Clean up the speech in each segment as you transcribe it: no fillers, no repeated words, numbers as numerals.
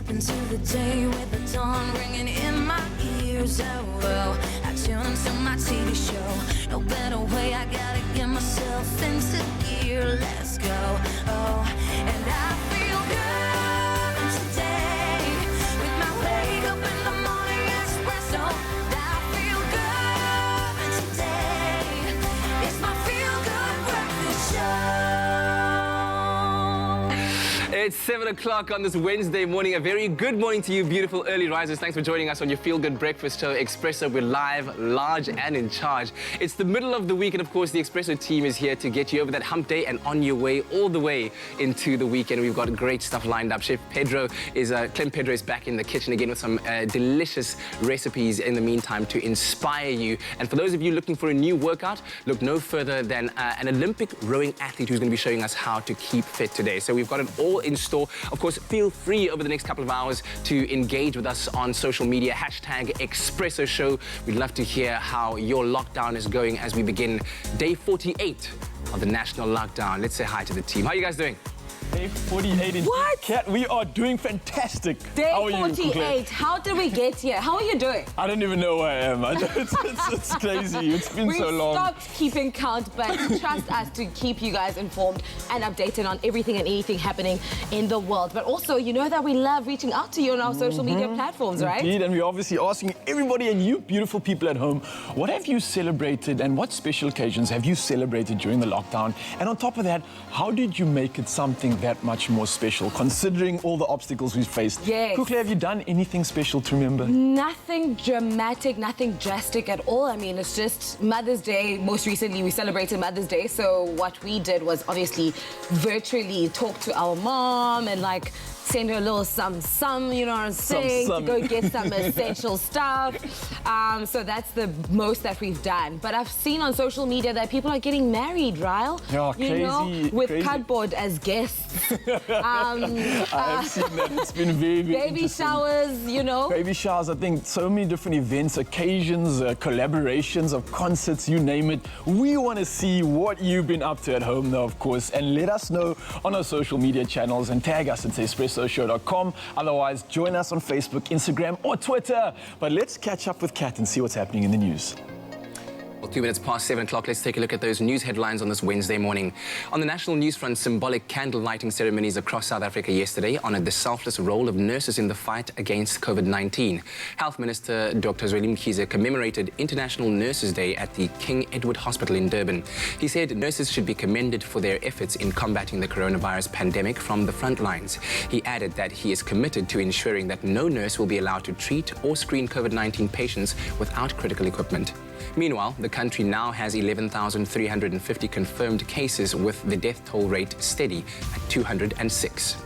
into the day with the dawn ringing in my ears. Oh, well, I tune into my TV show. No better way, I gotta get myself into gear. Let's go. Oh, and I feel good today with my wake up in the morning espresso. I feel good today. It's my feel good breakfast show. It's 7 o'clock on this Wednesday morning. A very good morning to you, beautiful early risers. Thanks for joining us on your feel-good breakfast show, Expresso. We're live, large, and in charge. It's the middle of the week, and of course, the Expresso team is here to get you over that hump day and on your way all the way into the weekend. We've got great stuff lined up. Chef Pedro Clem Pedro is back in the kitchen again with some delicious recipes in the meantime to inspire you. And for those of you looking for a new workout, look no further than an Olympic rowing athlete who's going to be showing us how to keep fit today. So we've got it all in store. Of course, feel free over the next couple of hours to engage with us on social media, hashtag Expresso Show. We'd love to hear how your lockdown is going as we begin day 48 of the national lockdown. Let's say hi to the team. How are you guys doing? Day 48 in Cat. We are doing fantastic. Day How are you, 48. How did we get here? How are you doing? I don't even know where I am. It's crazy. It's been so long. We stopped keeping count, but trust us to keep you guys informed and updated on everything and anything happening in the world. But also, you know that we love reaching out to you on our social media platforms, right? Indeed, and we're obviously asking everybody and you beautiful people at home, what have you celebrated and what special occasions have you celebrated during the lockdown? And on top of that, how did you make it something that much more special, considering all the obstacles we've faced? Yes. Kukle, have you done anything special to remember? Nothing dramatic, nothing drastic at all. I mean, it's just Mother's Day. Most recently, we celebrated Mother's Day. So what we did was obviously virtually talk to our mom and like send her a little some, you know what I'm saying, to go get some essential stuff. So that's the most that we've done. But I've seen on social media that people are getting married, Ryle. Yeah, you know, with cardboard as guests. I have seen that. It's been very, very baby showers, you know. Baby showers, I think so many different events, occasions, collaborations of concerts, you name it. We want to see what you've been up to at home though, of course, and let us know on our social media channels and tag us at expressoshow.com. Otherwise, join us on Facebook, Instagram or Twitter. But let's catch up with Kat and see what's happening in the news. Well, 2 minutes past 7 o'clock, let's take a look at those news headlines on this Wednesday morning. On the national news front, symbolic candle lighting ceremonies across South Africa yesterday honoured the selfless role of nurses in the fight against COVID-19. Health Minister Dr. Zweli Mkhize commemorated International Nurses Day at the King Edward Hospital in Durban. He said nurses should be commended for their efforts in combating the coronavirus pandemic from the front lines. He added that he is committed to ensuring that no nurse will be allowed to treat or screen COVID-19 patients without critical equipment. Meanwhile, the country now has 11,350 confirmed cases, with the death toll rate steady at 206.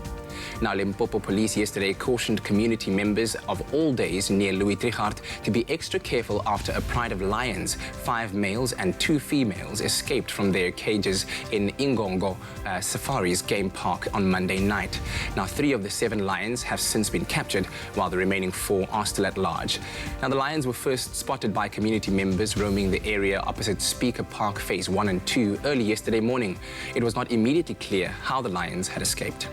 Now, Limpopo police yesterday cautioned community members of all days near Louis Trichardt to be extra careful after a pride of lions, 5 males and 2 females, escaped from their cages in Ingongo Safari's game park on Monday night. Now, 3 of the 7 lions have since been captured, while the remaining 4 are still at large. Now, the lions were first spotted by community members roaming the area opposite Speaker Park Phase 1 and 2 early yesterday morning. It was not immediately clear how the lions had escaped.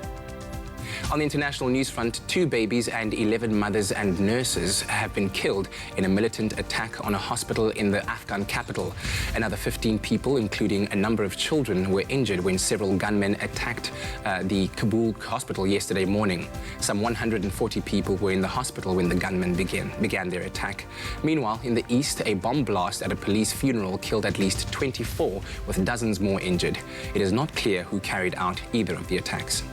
On the international news front, 2 babies and 11 mothers and nurses have been killed in a militant attack on a hospital in the Afghan capital. Another 15 people, including a number of children, were injured when several gunmen attacked the Kabul hospital yesterday morning. Some 140 people were in the hospital when the gunmen began their attack. Meanwhile, in the east, a bomb blast at a police funeral killed at least 24, with dozens more injured. It is not clear who carried out either of the attacks.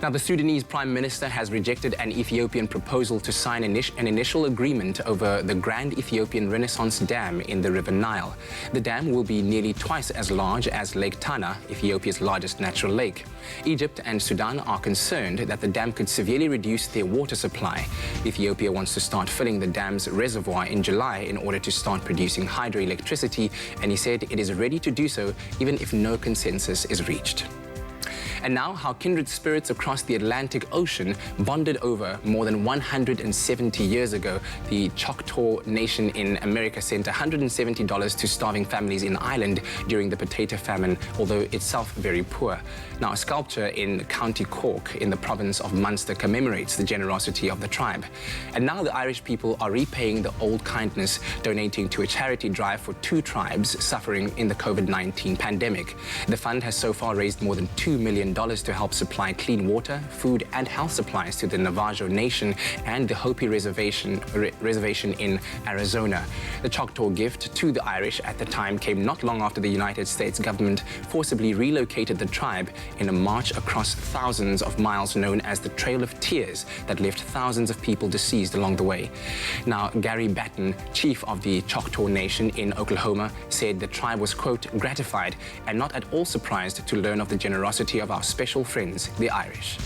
Now, the Sudanese Prime Minister has rejected an Ethiopian proposal to sign an initial agreement over the Grand Ethiopian Renaissance Dam in the River Nile. The dam will be nearly twice as large as Lake Tana, Ethiopia's largest natural lake. Egypt and Sudan are concerned that the dam could severely reduce their water supply. Ethiopia wants to start filling the dam's reservoir in July in order to start producing hydroelectricity, and he said it is ready to do so even if no consensus is reached. And now, how kindred spirits across the Atlantic Ocean bonded over more than 170 years ago. The Choctaw Nation in America sent $170 to starving families in Ireland during the potato famine, although itself very poor. Now, a sculpture in County Cork in the province of Munster commemorates the generosity of the tribe. And now the Irish people are repaying the old kindness, donating to a charity drive for 2 tribes suffering in the COVID-19 pandemic. The fund has so far raised more than $2 million to help supply clean water, food and health supplies to the Navajo Nation and the Hopi Reservation in Arizona. The Choctaw gift to the Irish at the time came not long after the United States government forcibly relocated the tribe in a march across thousands of miles known as the Trail of Tears that left thousands of people deceased along the way. Now, Gary Batten, chief of the Choctaw Nation in Oklahoma, said the tribe was, quote, gratified and not at all surprised to learn of the generosity of our special friends, the Irish.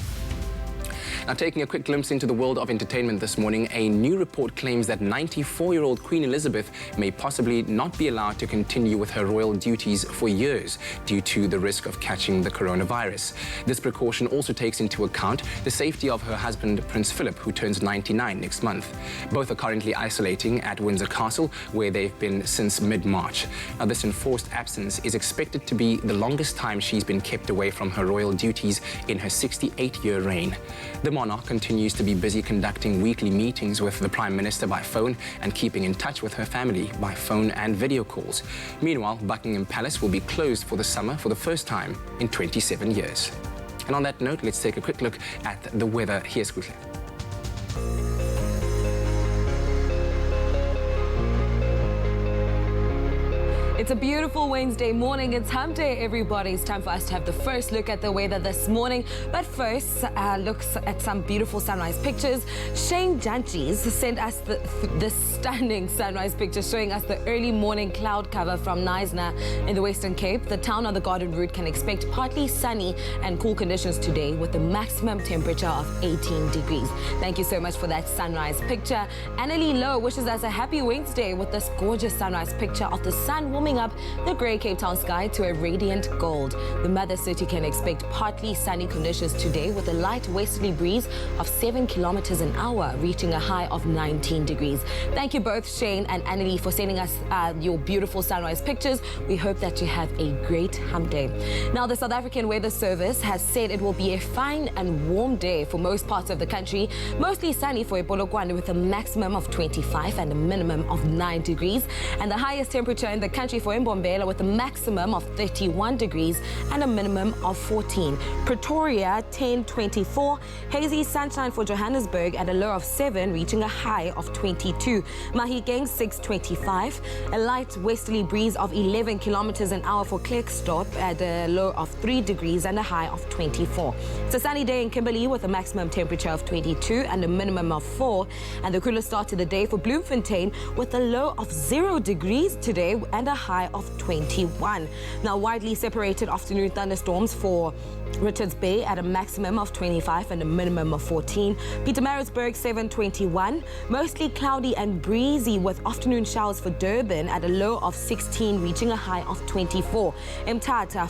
Now, taking a quick glimpse into the world of entertainment this morning, a new report claims that 94-year-old Queen Elizabeth may possibly not be allowed to continue with her royal duties for years due to the risk of catching the coronavirus. This precaution also takes into account the safety of her husband, Prince Philip, who turns 99 next month. Both are currently isolating at Windsor Castle, where they've been since mid-March. Now, this enforced absence is expected to be the longest time she's been kept away from her royal duties in her 68-year reign. The monarch continues to be busy conducting weekly meetings with the Prime Minister by phone and keeping in touch with her family by phone and video calls. Meanwhile, Buckingham Palace will be closed for the summer for the first time in 27 years. And on that note, let's take a quick look at the weather. Here's Kuhle. It's a beautiful Wednesday morning. It's hump day, everybody. It's time for us to have the first look at the weather this morning. But first, looks at some beautiful sunrise pictures. Shane Janchis sent us the stunning sunrise picture showing us the early morning cloud cover from Knysna in the Western Cape. The town on the Garden Route can expect partly sunny and cool conditions today with a maximum temperature of 18 degrees. Thank you so much for that sunrise picture. Annalie Lowe wishes us a happy Wednesday with this gorgeous sunrise picture of the sun warming up the grey Cape Town sky to a radiant gold. The mother city can expect partly sunny conditions today with a light westerly breeze of 7 kilometers an hour, reaching a high of 19 degrees. Thank you both, Shane and Annalie, for sending us your beautiful sunrise pictures. We hope that you have a great hump day. Now, the South African Weather Service has said it will be a fine and warm day for most parts of the country. Mostly sunny for Polokwane with a maximum of 25 and a minimum of 9 degrees. And the highest temperature in the country for Mbombela with a maximum of 31 degrees and a minimum of 14. Pretoria, 10-24. Hazy sunshine for Johannesburg at a low of 7, reaching a high of 22. Mahikeng, 6-25. A light westerly breeze of 11 kilometers an hour for Klerksdorp at a low of 3 degrees and a high of 24. It's a sunny day in Kimberley with a maximum temperature of 22 and a minimum of 4. And the coolest start to the day for Bloemfontein with a low of 0 degrees today and a high of 21. Now, widely separated afternoon thunderstorms for Richards Bay at a maximum of 25 and a minimum of 14. Pietermaritzburg, 7-21. Mostly cloudy and breezy with afternoon showers for Durban at a low of 16, reaching a high of 24. Mthatha,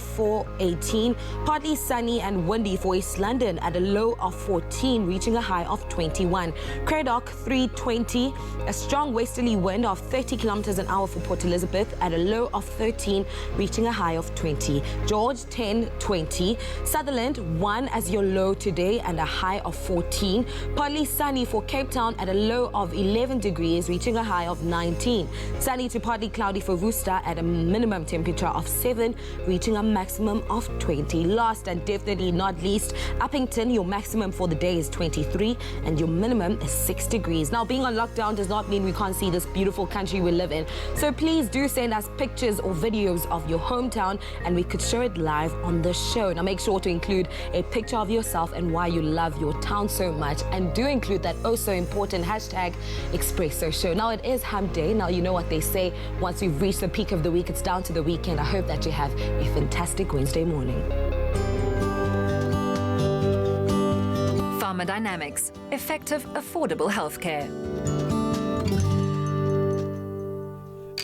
4-18. Partly sunny and windy for East London at a low of 14, reaching a high of 21. Cradock, 3-20. A strong westerly wind of 30 kilometers an hour for Port Elizabeth at a low of 13, reaching a high of 20. George, 10-20. Sutherland, 1 as your low today and a high of 14. Partly sunny for Cape Town at a low of 11 degrees, reaching a high of 19. Sunny to partly cloudy for Worcester at a minimum temperature of 7, reaching a maximum of 20. Last and definitely not least, Uppington, your maximum for the day is 23 and your minimum is 6 degrees. Now, being on lockdown does not mean we can't see this beautiful country we live in. So please do send us pictures or videos of your hometown and we could show it live on the show. Now, make sure to include a picture of yourself and why you love your town so much, and do include that oh so important hashtag Expresso Show. Now, it is hump day. Now, you know what they say, once we've reached the peak of the week, it's down to the weekend. I hope that you have a fantastic Wednesday morning. Pharmadynamics, effective, affordable healthcare.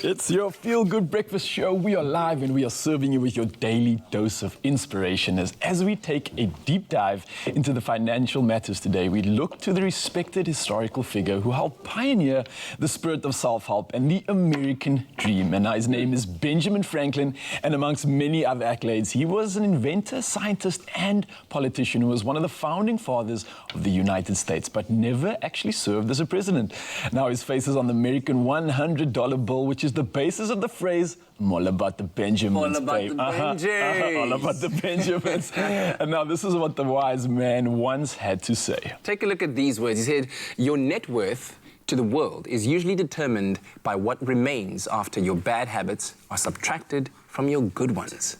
It's your feel-good breakfast show. We are live and we are serving you with your daily dose of inspiration. As we take a deep dive into the financial matters today, we look to the respected historical figure who helped pioneer the spirit of self-help and the American dream. And his name is Benjamin Franklin, and amongst many other accolades, he was an inventor, scientist, and politician who was one of the founding fathers of the United States, but never actually served as a president. Now his face is on the American $100 bill, which is the basis of the phrase, "I'm all about the Benjamins, All about babe." the Benjis. All about the Benjamins. And now this is what the wise man once had to say. Take a look at these words. He said, your net worth to the world is usually determined by what remains after your bad habits are subtracted from your good ones.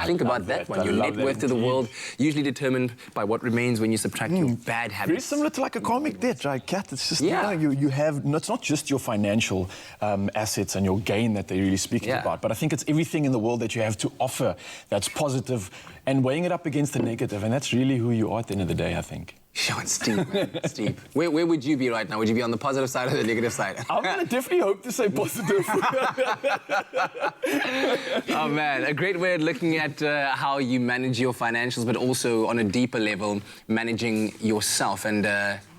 Think about that one. Your net worth to the world usually determined by what remains when you subtract your bad habits. Very similar to like a karmic debt, right, Kat? It's just, Yeah. you have, no, it's not just your financial assets and your gain that they're really speaking about, but I think it's everything in the world that you have to offer that's positive and weighing it up against the negative, and that's really who you are at the end of the day, I think. Sure, it's Steve, man. Steve. Where would you be right now? Would you be on the positive side or the negative side? I'm going to definitely hope to say positive. Oh, man, a great way of looking at how you manage your financials, but also on a deeper level, managing yourself and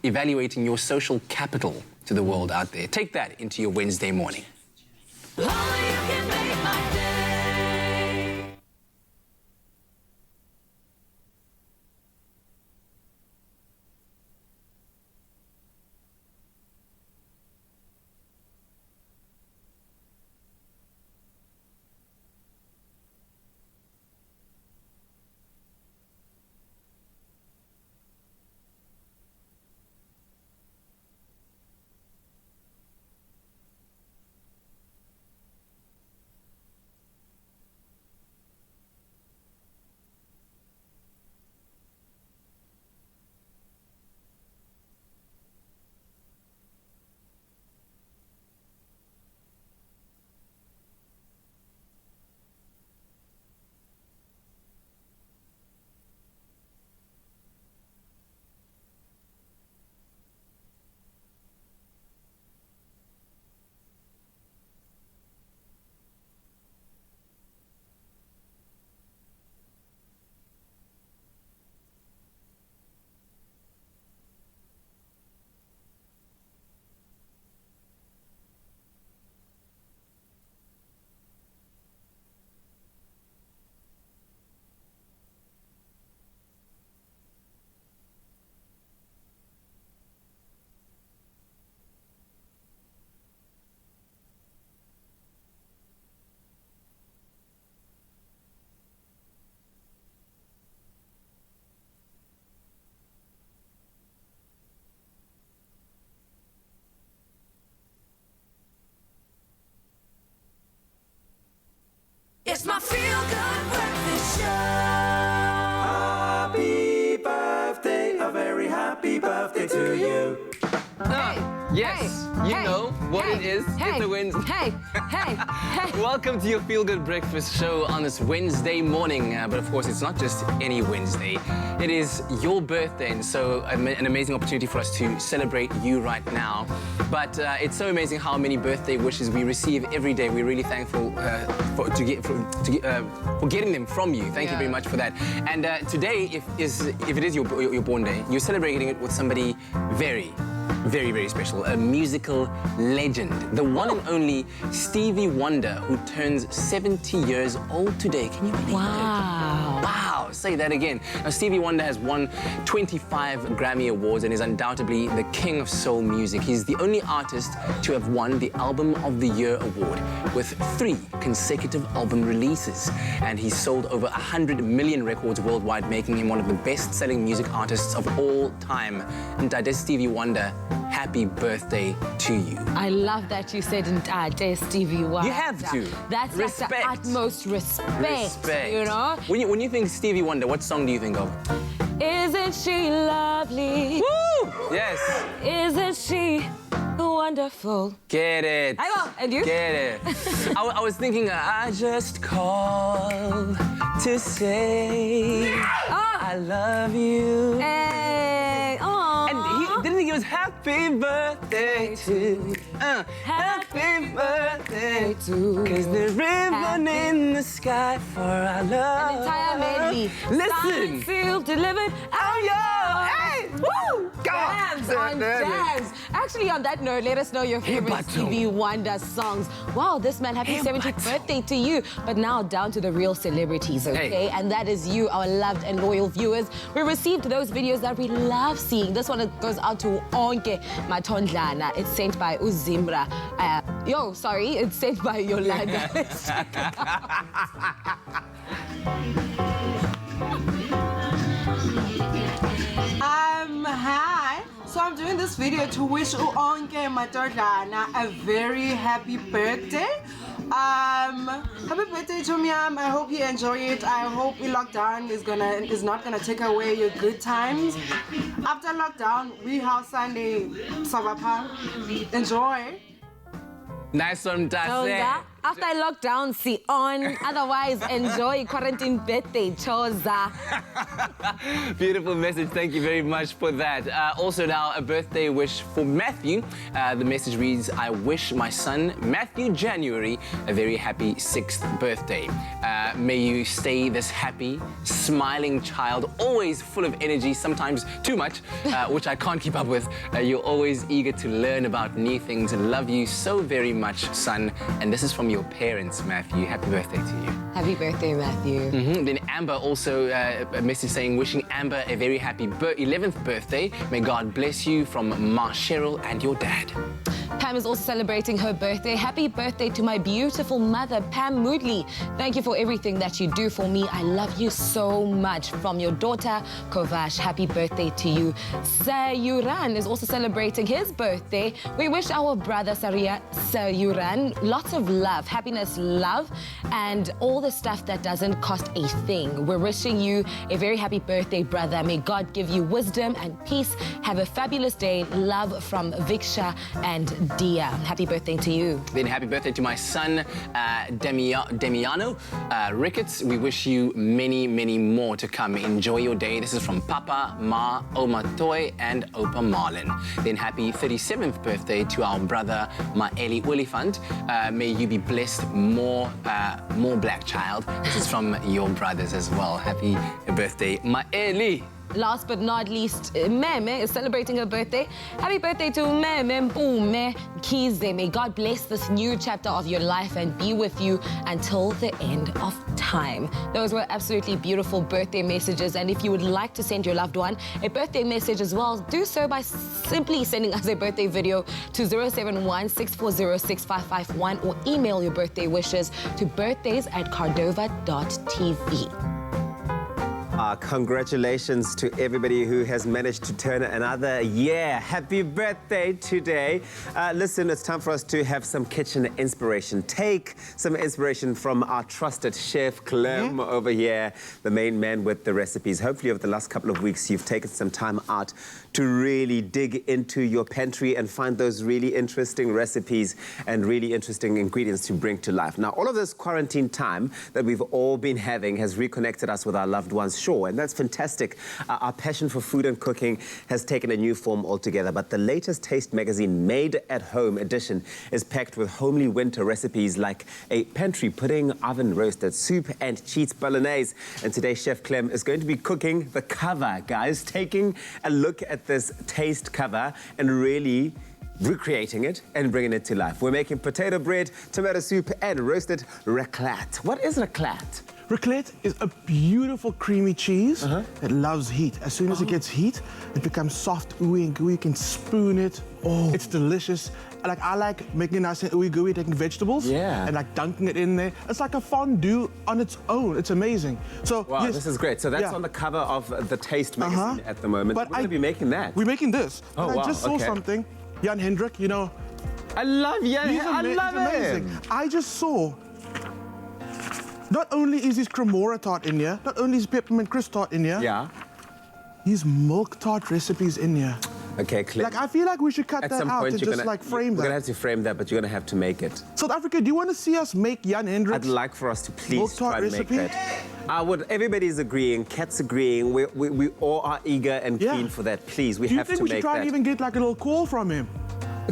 evaluating your social capital to the world out there. Take that into your Wednesday morning. Only you can make my day. It's my feel-good breakfast show. Happy birthday, a very happy birthday to you. Yes, you know what it is. It's a Wednesday. Welcome to your Feel Good Breakfast show on this Wednesday morning. But of course, it's not just any Wednesday. It is your birthday, and so an amazing opportunity for us to celebrate you right now. But it's so amazing how many birthday wishes we receive every day. We're really thankful for getting them from you. Thank you very much for that. And today, if it is your born day, you're celebrating it with somebody very, very special, a musical legend, the one and only Stevie Wonder, who turns 70 years old today. Can you believe it? Wow, say that again. Now, Stevie Wonder has won 25 Grammy Awards and is undoubtedly the king of soul music. He's the only artist to have won the Album of the Year award with 3 consecutive album releases. And he's sold over 100 million records worldwide, making him one of the best-selling music artists of all time. And Stevie Wonder, happy birthday to you. I love that you said, Stevie Wonder. You have to. That's Respect. like the utmost respect, you know? When you think Stevie Wonder, what song do you think of? Isn't she lovely? Woo! Yes. Isn't she wonderful? Get it. I go, and you? Get it. I was thinking, I just called to say I love you. Hey, And didn't he give us happy birthday to you? Happy birthday to Cause the ribbon in the sky for our love. An entire medley. Listen. Signed, sealed, delivered. Oh, yo! Hey! Woo! Dance on dance. Actually, on that note, let us know your favorite Stevie Wonder songs. Wow, this man, happy 70th birthday to you. But now down to the real celebrities, okay? Hey. And that is you, our loved and loyal viewers. We received those videos that we love seeing. This one goes out to Onke Matondlana. It's sent by Uzimbra. It's sent by Yolanda. Let's check it out. Hi. So I'm doing this video to wish Uonke Matodlana a very happy birthday. Happy birthday to me. I hope you enjoy it. I hope the lockdown is not gonna take away your good times. After lockdown, we have Sunday Sabapa. Enjoy. Nice one, Dase. After lockdown, see on. Otherwise, enjoy quarantine birthday, Choza. Beautiful message. Thank you very much for that. Also now, a birthday wish for Matthew. The message reads, I wish my son, Matthew January, a very happy 6th birthday. May you stay this happy, smiling child, always full of energy, sometimes too much, which I can't keep up with. You're always eager to learn about new things and love you so very much, son. And this is from your parents, Matthew. Happy birthday to you. Happy birthday, Matthew. Then Amber also a message saying, wishing Amber a very happy 11th birthday. May God bless you from Ma Cheryl and your dad. Pam is also celebrating her birthday. Happy birthday to my beautiful mother, Pam Moodley. Thank you for everything that you do for me. I love you so much. From your daughter, Kovash, happy birthday to you. Sayuran is also celebrating his birthday. We wish our brother Sayuran lots of love, happiness, love, and all the stuff that doesn't cost a thing. We're wishing you a very happy birthday, brother. May God give you wisdom and peace. Have a fabulous day. Love from Viksha and Dia. Happy birthday to you. Then happy birthday to my son, Demiano Ricketts. We wish you many, many more to come. Enjoy your day. This is from Papa, Ma, Oma Toy, and Opa Marlin. Then happy 37th birthday to our brother, Maeli Olifant. May you be blessed more black child. This is from your brothers as well. Happy birthday, Maeli. Last but not least, Meme is celebrating her birthday. Happy birthday to Meme Mpume Kize. May God bless this new chapter of your life and be with you until the end of time. Those were absolutely beautiful birthday messages. And if you would like to send your loved one a birthday message as well, do so by simply sending us a birthday video to 071-640-6551 or email your birthday wishes to birthdays@cardova.tv. Congratulations to everybody who has managed to turn another year. Happy birthday today. Listen, it's time for us to have some kitchen inspiration. Take some inspiration from our trusted chef, Clem, over here, the main man with the recipes. Hopefully, over the last couple of weeks, you've taken some time out to really dig into your pantry and find those really interesting recipes and really interesting ingredients to bring to life. Now, all of this quarantine time that we've all been having has reconnected us with our loved ones, sure, and that's fantastic. Our passion for food and cooking has taken a new form altogether, but the latest Taste Magazine Made at Home edition is packed with homely winter recipes like a pantry pudding, oven roasted soup, and cheese bolognese. And today, Chef Clem is going to be cooking the cover, guys, taking a look at this taste cover and really recreating it and bringing it to life. We're making potato bread, tomato soup, and roasted raclette. What is raclette? Raclette is a beautiful creamy cheese that loves heat. As soon as it gets heat, it becomes soft, ooey and gooey. You can spoon it. Oh, it's delicious. Like, I like making it nice and ooey gooey, taking vegetables and like dunking it in there. It's like a fondue on its own. It's amazing. So wow, this is great. So that's on the cover of the Taste Magazine at the moment. But we're going to be making that. We're making this. Oh, wow. I just saw something. Jan Hendrik, you know. I love Jan. I love amazing. I just saw. Not only is his cremora tart in here, not only is peppermint crisp tart in here. Yeah. His milk tart recipes in here. Okay, Clem. Like, I feel like we should cut that out and just like frame that. We're gonna have to frame that, but you're gonna have to make it. South Africa, do you want to see us make Jan Hendrik's? I'd like for us to please try and make that. Everybody's agreeing, Kat's agreeing. We all are eager and keen for that. Please, we have to make that. Do you think we should try and even get like a little call from him?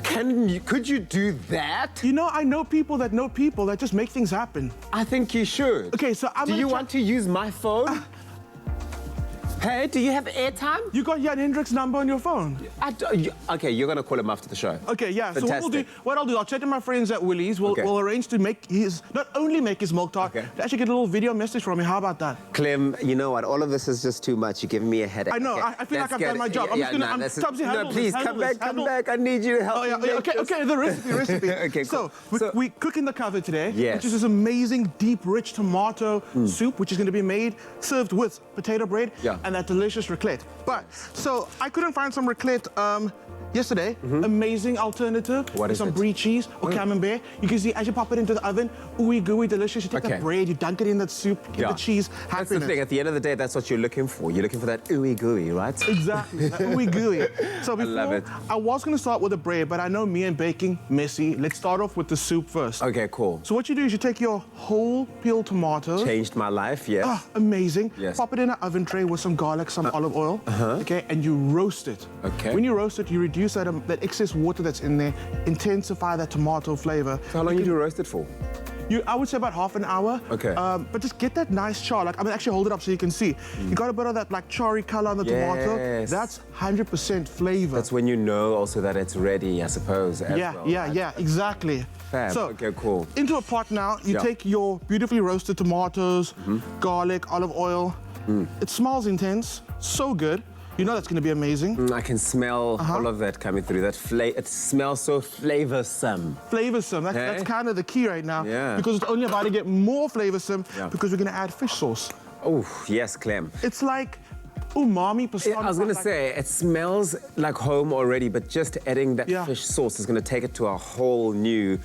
Could you do that? You know, I know people that just make things happen. I think you should. Okay, so Do you want to use my phone? Hey, do you have airtime? You got Jan Hendrik's number on your phone? Okay, you're going to call him after the show. Okay, yeah. Fantastic. So what I'll do, I'll chat to my friends at Willie's. We'll arrange to make not only make his milk tart, Okay. to actually get a little video message from me. How about that? Clem, you know what? All of this is just too much. You're giving me a headache. I know. Okay, I feel like let's I've get done my it. job. No, please, come back. I need you to help me. Okay, the recipe. Okay, So, cool. we cook in the cover today, Yes. which is this amazing, deep, rich tomato soup, which is going to be served with potato bread and that delicious raclette. But, so I couldn't find some raclette yesterday. Amazing alternative. What is some it? brie cheese or camembert. You can see as you pop it into the oven, ooey gooey, delicious. You take Okay. the bread, you dunk it in that soup, get the cheese. That's the thing. At the end of the day, that's what you're looking for. You're looking for that ooey gooey, right? Exactly, that ooey gooey. So before, love it. I was going to start with the bread, but I know me and baking, messy. Let's start off with the soup first. Okay, cool. So what you do is you take your whole peeled tomato. Changed my life, yes. Ah, amazing. Yes. Pop it in an oven tray with some garlic, some olive oil. Okay, and you roast it. Okay. When you roast it, you reduce that excess water that's in there, intensify that tomato flavor. So how long you do roast it for? I would say about half an hour. Okay. But just get that nice char. Actually hold it up so you can see. You got a bit of that like charry color on the tomato. Yes. That's 100% flavor. That's when you know also that it's ready, I suppose. As well, right? Yeah, exactly. Fab. So, Okay, cool. into a pot now, you take your beautifully roasted tomatoes, garlic, olive oil. It smells intense, so good. You know that's going to be amazing. I can smell all of that coming through. It smells so flavorsome. Flavorsome, that's kind of the key right now. Yeah. Because it's only about to get more flavorsome because we're going to add fish sauce. Oh, yes, Clem. It's like umami I was going to say, it smells like home already, but just adding that fish sauce is going to take it to a whole new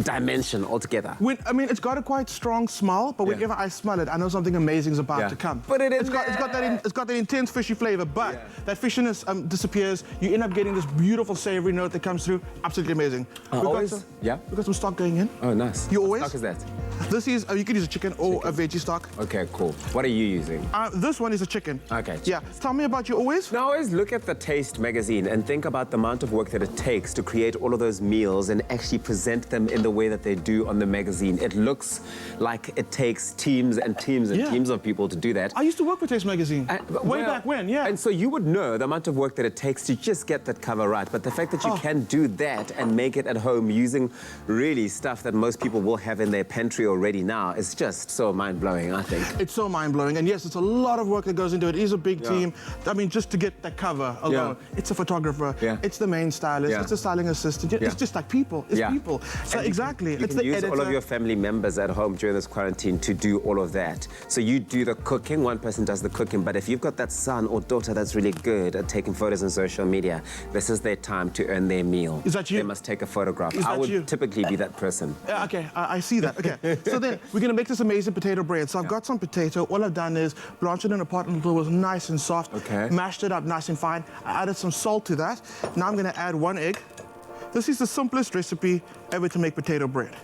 dimension altogether. It's got a quite strong smell, but whenever I smell it, I know something amazing is about to come. Put it in it's got that intense fishy flavor, but that fishiness disappears. You end up getting this beautiful savory note that comes through. Absolutely amazing. We've got some stock going in. Oh, nice. You what always? stock is that? This is, you could use a chicken or a veggie stock. Okay, cool. What are you using? This one is a chicken. Okay. Yeah. Tell me about your always. Now, always look at the Taste magazine and think about the amount of work that it takes to create all of those meals and actually present them in the way that they do on the magazine. It looks like it takes teams and teams and teams of people to do that. I used to work for Taste magazine. Way back when, yeah. And so you would know the amount of work that it takes to just get that cover right. But the fact that you can do that and make it at home using really stuff that most people will have in their pantry already now is just so mind-blowing, I think. It's so mind-blowing. And yes, it's a lot of work that goes into it. It is a big team. I mean, just to get that cover alone. It's a photographer. It's the main stylist. It's a styling assistant. It's just like people. It's people. So exactly. You can use all of your family members at home during this quarantine to do all of that. So you do the cooking, one person does the cooking, but if you've got that son or daughter that's really good at taking photos on social media, this is their time to earn their meal. Is that you? They must take a photograph. Is I that would you? typically be that person. Yeah, okay, I see that. Okay, so then we're gonna make this amazing potato bread. So I've got some potato. All I've done is blanch it in a pot until it was nice and soft. Okay. Mashed it up nice and fine. I added some salt to that. Now I'm gonna add 1 egg. This is the simplest recipe ever to make potato bread.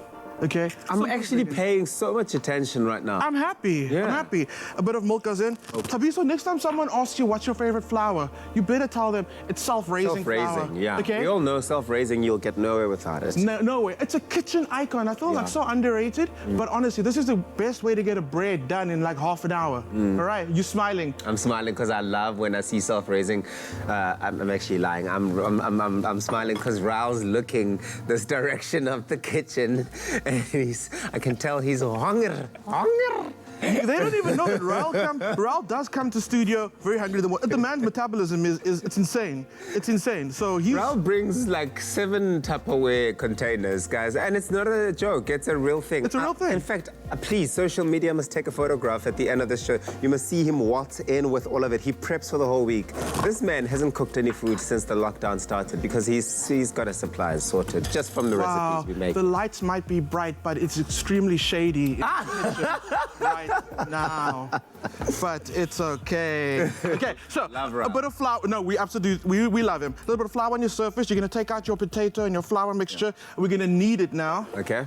Okay? I'm actually paying so much attention right now. I'm happy. I'm happy. A bit of milk goes in. Tabiso, next time someone asks you what's your favorite flour, you better tell them it's self-raising flour. Self-raising, yeah. Okay? We all know self-raising, you'll get nowhere without it. No way. It's a kitchen icon. I feel like so underrated. But honestly, this is the best way to get a bread done in like half an hour. All right? You smiling? I'm smiling because I love when I see self-raising. I'm actually lying. I'm smiling because Raul's looking this direction of the kitchen. And I can tell he's hungry. They don't even know that Raul does come to studio very hungry. The man's metabolism it's insane. It's insane. So Raul brings like 7 Tupperware containers, guys, and it's not a joke. It's a real thing. It's a real thing. In fact, please, social media must take a photograph at the end of the show. You must see him waltz in with all of it. He preps for the whole week. This man hasn't cooked any food since the lockdown started because he's got his supplies sorted just from the recipes we make. The lights might be bright, but it's extremely shady. Right now, but it's okay. Okay, so a bit of flour. No, we absolutely we love him. A little bit of flour on your surface. You're gonna take out your potato and your flour mixture. We're gonna knead it now. Okay.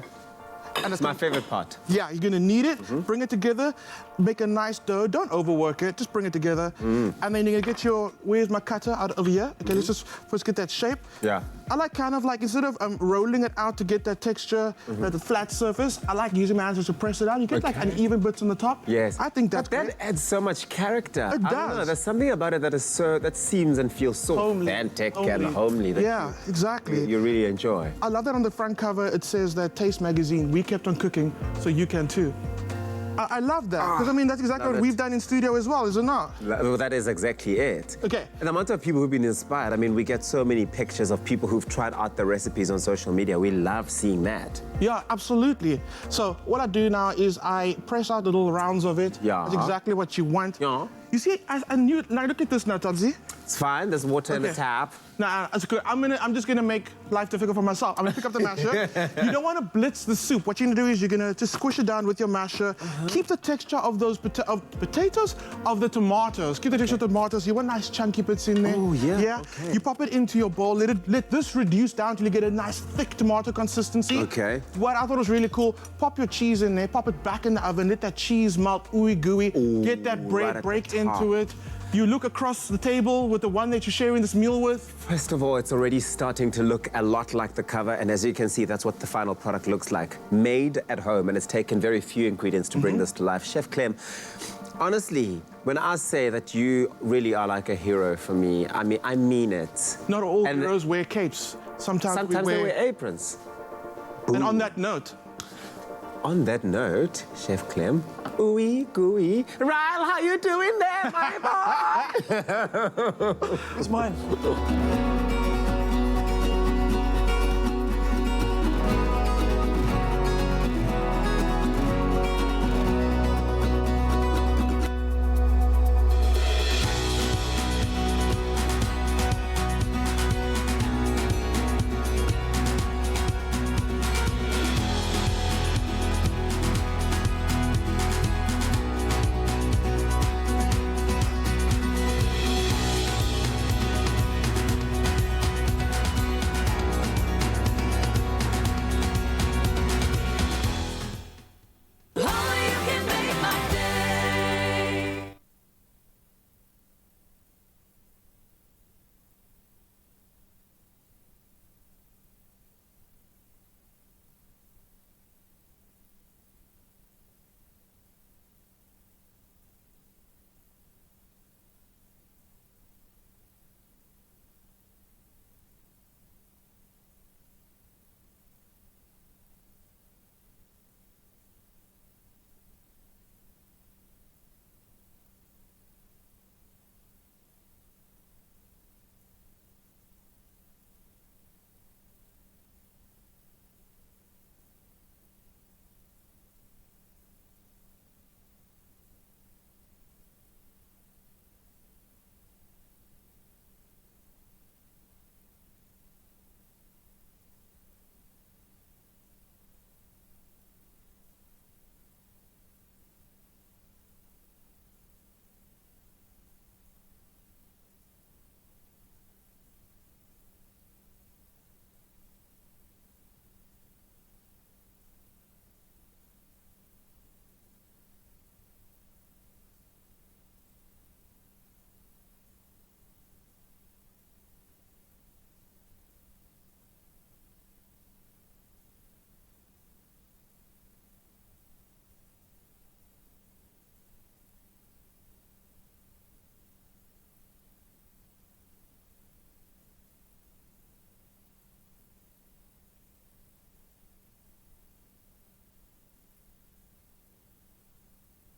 And it's my favorite part. Yeah, you're gonna knead it, bring it together, make a nice dough. Don't overwork it, just bring it together. And then you're gonna get where's my cutter out of here? Okay, let's just first get that shape. Yeah. I like kind of like, instead of rolling it out to get that texture, the flat surface, I like using my hands to press it out. You get like an even bit on the top. Yes. I think that's But that great. adds so much character. It I don't know, does. there's something about it that is that seems and feels so Homely. authentic and homely that Yeah, exactly. you really enjoy. I love that on the front cover it says that Taste Magazine, we kept on cooking, so you can too. I love that, because I mean, that's exactly what we've done in studio as well, is it not? Well, that is exactly it. Okay. And the amount of people who've been inspired, I mean, we get so many pictures of people who've tried out the recipes on social media. We love seeing that. Yeah, absolutely. So what I do now is I press out the little rounds of it. Yeah. That's exactly what you want. Yeah. You see, I knew, now look at this now, Todzi. It's fine, there's water in the Okay. tap. Nah, it's good. I'm just gonna make life difficult for myself. I'm gonna pick up the masher. You don't want to blitz the soup. What you're gonna do is you're gonna just squish it down with your masher. Keep the texture of those potatoes, of the tomatoes. Keep the texture of the tomatoes. You want nice chunky bits in there. Oh, yeah, Yeah. okay. You pop it into your bowl. Let this reduce down till you get a nice thick tomato consistency. Okay. What I thought was really cool, pop your cheese in there, pop it back in the oven, let that cheese melt, ooey gooey. Get that right bread, at break the into top. it. You look across the table with the one that you're sharing this meal with. First of all, it's already starting to look a lot like the cover, and as you can see, that's what the final product looks like. Made at home, and it's taken very few ingredients to bring this to life. Chef Clem, honestly, when I say that you really are like a hero for me, I mean it. Not all And heroes wear capes. Sometimes we they wear... wear aprons. And on that note, On that note, Chef Clem, ooey gooey. Ryle, how you doing there, my boy? It's mine. Only you can make my day.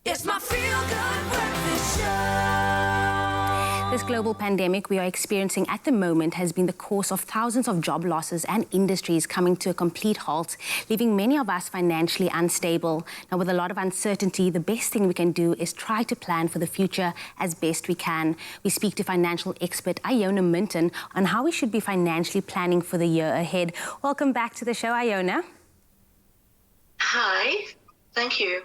It's my feel-good breakfast show. This global pandemic we are experiencing at the moment has been the cause of thousands of job losses and industries coming to a complete halt, leaving many of us financially unstable. Now, with a lot of uncertainty, the best thing we can do is try to plan for the future as best we can. We speak to financial expert Iona Minton on how we should be financially planning for the year ahead. Welcome back to the show, Iona. Hi, thank you.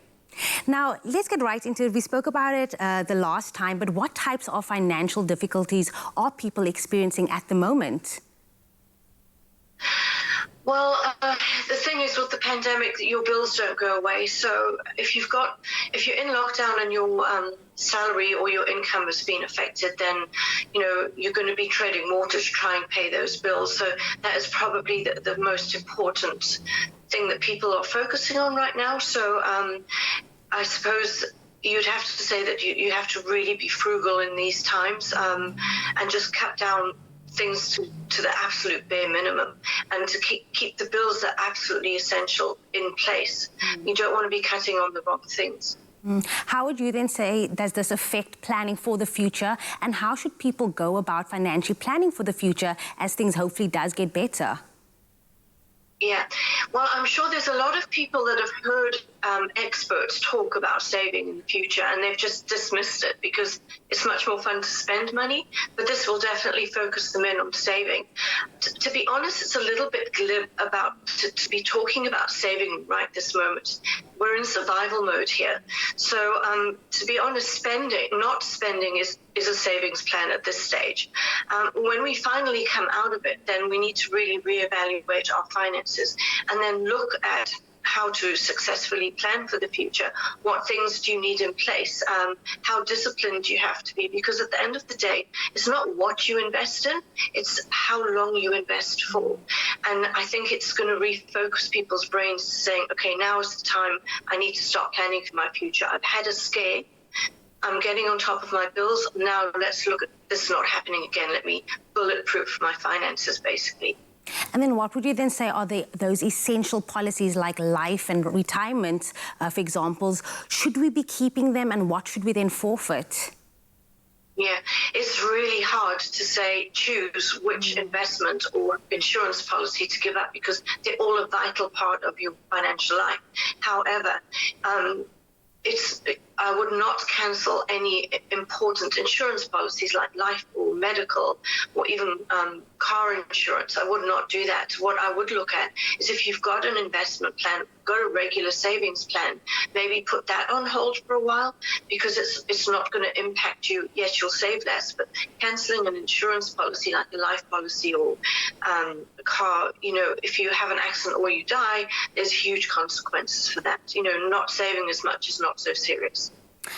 Now, let's get right into it. We spoke about it the last time, but what types of financial difficulties are people experiencing at the moment? Well, the thing is with the pandemic, your bills don't go away. So if you're in lockdown and your salary or your income has been affected, then, you're going to be treading water to try and pay those bills. So that is probably the most important thing that people are focusing on right now. So I suppose you'd have to say that you have to really be frugal in these times and just cut down things to the absolute bare minimum, and to keep the bills that are absolutely essential in place. You don't want to be cutting on the wrong things. How would you then say does this affect planning for the future, and how should people go about financially planning for the future as things hopefully does get better? Yeah, well, I'm sure there's a lot of people that have heard experts talk about saving in the future, and they've just dismissed it because it's much more fun to spend money, but this will definitely focus them in on saving. To be honest, it's a little bit glib to be talking about saving right this moment. We're in survival mode here. So to be honest, not spending is a savings plan at this stage. When we finally come out of it, then we need to really reevaluate our finances and then look at how to successfully plan for the future. What things do you need in place? How disciplined do you have to be? Because at the end of the day, it's not what you invest in, it's how long you invest for. And I think it's going to refocus people's brains saying, okay, now is the time I need to start planning for my future. I've had a scare. I'm getting on top of my bills. Now let's look at this not happening again. Let me bulletproof my finances, basically. And then what would you then say are those essential policies like life and retirement, for examples? Should we be keeping them, and what should we then forfeit? Yeah, it's really hard to say choose which investment or insurance policy to give up, because they're all a vital part of your financial life. However, I would not cancel any important insurance policies like life or medical or even car insurance. I would not do that. What I would look at is if you've got an investment plan, got a regular savings plan, maybe put that on hold for a while, because it's not going to impact you. Yes, you'll save less, but cancelling an insurance policy like a life policy or a car, if you have an accident or you die, there's huge consequences for that. Not saving as much is not so serious.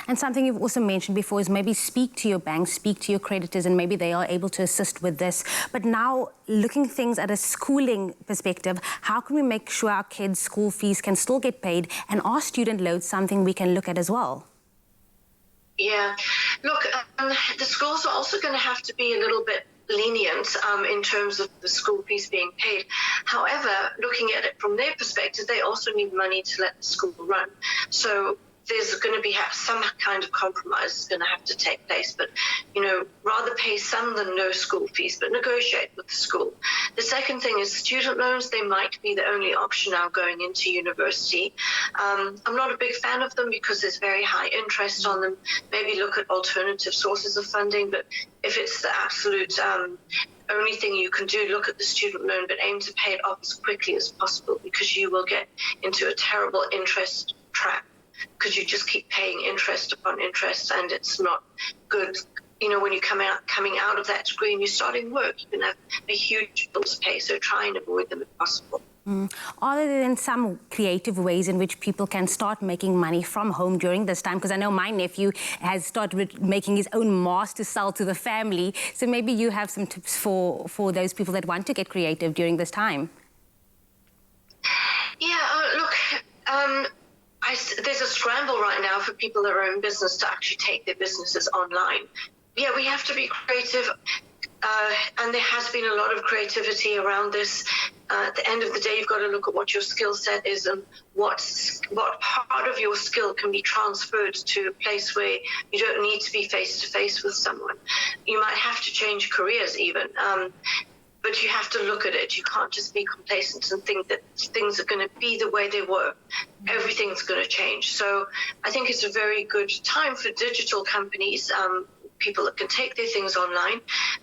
And something you've also mentioned before is maybe speak to your bank, speak to your creditors, and maybe they are able to assist with this. But now, looking things at a schooling perspective, how can we make sure our kids' school fees can still get paid, and are student loans something we can look at as well? Yeah, look, the schools are also going to have to be a little bit lenient in terms of the school fees being paid. However, looking at it from their perspective, they also need money to let the school run. So there's going to be some kind of compromise is going to have to take place. But, rather pay some than no school fees, but negotiate with the school. The second thing is student loans. They might be the only option now going into university. I'm not a big fan of them because there's very high interest on them. Maybe look at alternative sources of funding, but if it's the absolute only thing you can do, look at the student loan, but aim to pay it off as quickly as possible, because you will get into a terrible interest trap, because you just keep paying interest upon interest, and it's not good. When you're coming out of that degree and you're starting work, you can have a huge bill to pay, so try and avoid them if possible. Are there then some creative ways in which people can start making money from home during this time? Because I know my nephew has started making his own mask to sell to the family, so maybe you have some tips for those people that want to get creative during this time. Yeah, look, there's a scramble right now for people that are in business to actually take their businesses online. Yeah, we have to be creative, and there has been a lot of creativity around this. At the end of the day, you've got to look at what your skill set is and what part of your skill can be transferred to a place where you don't need to be face-to-face with someone. You might have to change careers even. But you have to look at it. You can't just be complacent and think that things are going to be the way they were. Everything's going to change. So I think it's a very good time for digital companies, people that can take their things online,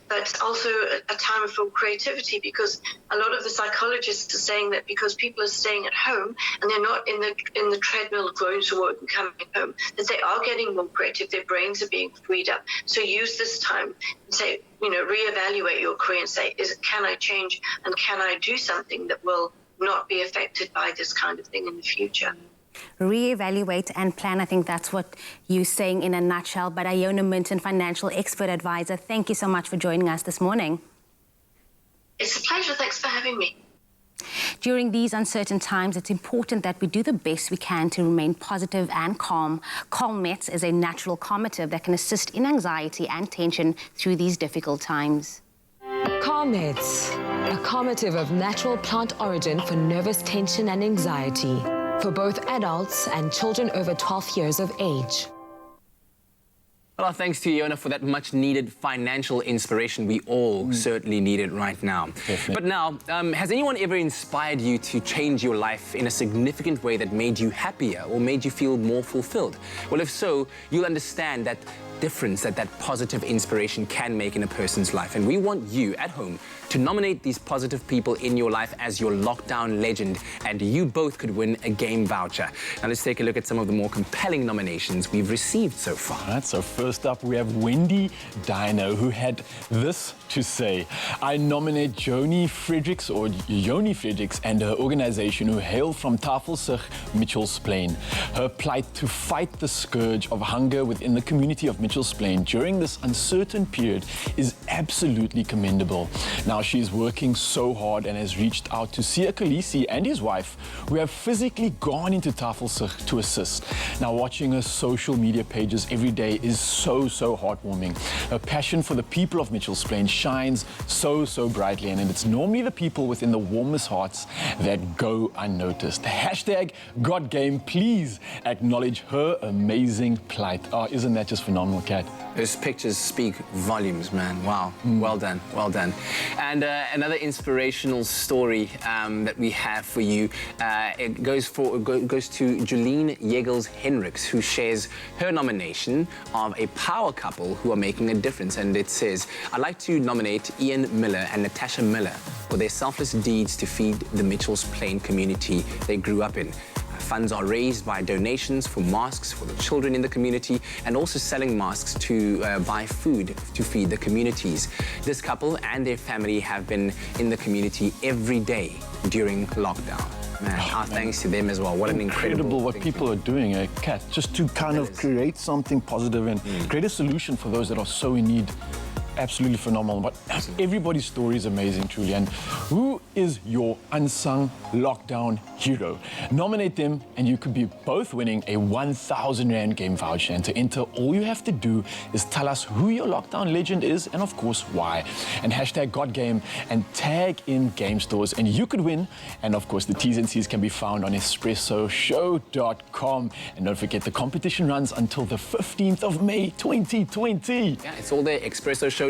but also a time for creativity, because a lot of the psychologists are saying that because people are staying at home and they're not in the treadmill going to work and coming home, that they are getting more creative. Their brains are being freed up. So use this time and say, reevaluate your career and say, can I change and can I do something that will not be affected by this kind of thing in the future. Reevaluate and plan. I think that's what you're saying in a nutshell. But Iona Minton, financial expert advisor, thank you so much for joining us this morning. It's a pleasure. Thanks for having me. During these uncertain times, it's important that we do the best we can to remain positive and calm. Calmets is a natural calmative that can assist in anxiety and tension through these difficult times. Calmets, a calmative of natural plant origin for nervous tension and anxiety, for both adults and children over 12 years of age. Well, our thanks to Iona for that much-needed financial inspiration. We all certainly need it right now. Definitely. But now, has anyone ever inspired you to change your life in a significant way that made you happier or made you feel more fulfilled? Well, if so, you'll understand that difference that positive inspiration can make in a person's life. And we want you at home to nominate these positive people in your life as your lockdown legend, and you both could win a game voucher. Now let's take a look at some of the more compelling nominations we've received so far. All right, so first up we have Wendy Dino, who had this to say: I nominate Joni Fredericks and her organization, who hail from Tafelsig, Mitchell's Plain. Her plight to fight the scourge of hunger within the community of Mitchell's Plain during this uncertain period is absolutely commendable. Now, she's working so hard and has reached out to Sia Khaleesi and his wife, who have physically gone into Tafelsig to assist. Now, watching her social media pages every day is so heartwarming. Her passion for the people of Mitchell's Plain shines so brightly, and it's normally the people within the warmest hearts that go unnoticed. Hashtag GodGame, please acknowledge her amazing plight. Oh, isn't that just phenomenal, Kat? Those pictures speak volumes, man. Wow. Well done. Well done. And another inspirational story that we have for you, it goes to Jolene Yegels-Henriks, who shares her nomination of a power couple who are making a difference. And it says, I'd like to nominate Ian Miller and Natasha Miller for their selfless deeds to feed the Mitchell's Plain community they grew up in. Funds are raised by donations for masks for the children in the community, and also selling masks to buy food to feed the communities. This couple and their family have been in the community every day during lockdown. Man, our thanks to them as well. What an incredible what people are doing, Kat, just to kind of create something positive and create a solution for those that are so in need. Absolutely phenomenal. But everybody's story is amazing, truly. And who is your unsung lockdown hero? Nominate them, and you could be both winning a 1,000 Rand game voucher. And to enter, all you have to do is tell us who your lockdown legend is, and of course, why. And hashtag GodGame and tag in game stores, and you could win. And of course, the T's and C's can be found on ExpressoShow.com. And don't forget, the competition runs until the 15th of May, 2020. Yeah, it's all there, ExpressoShow.com.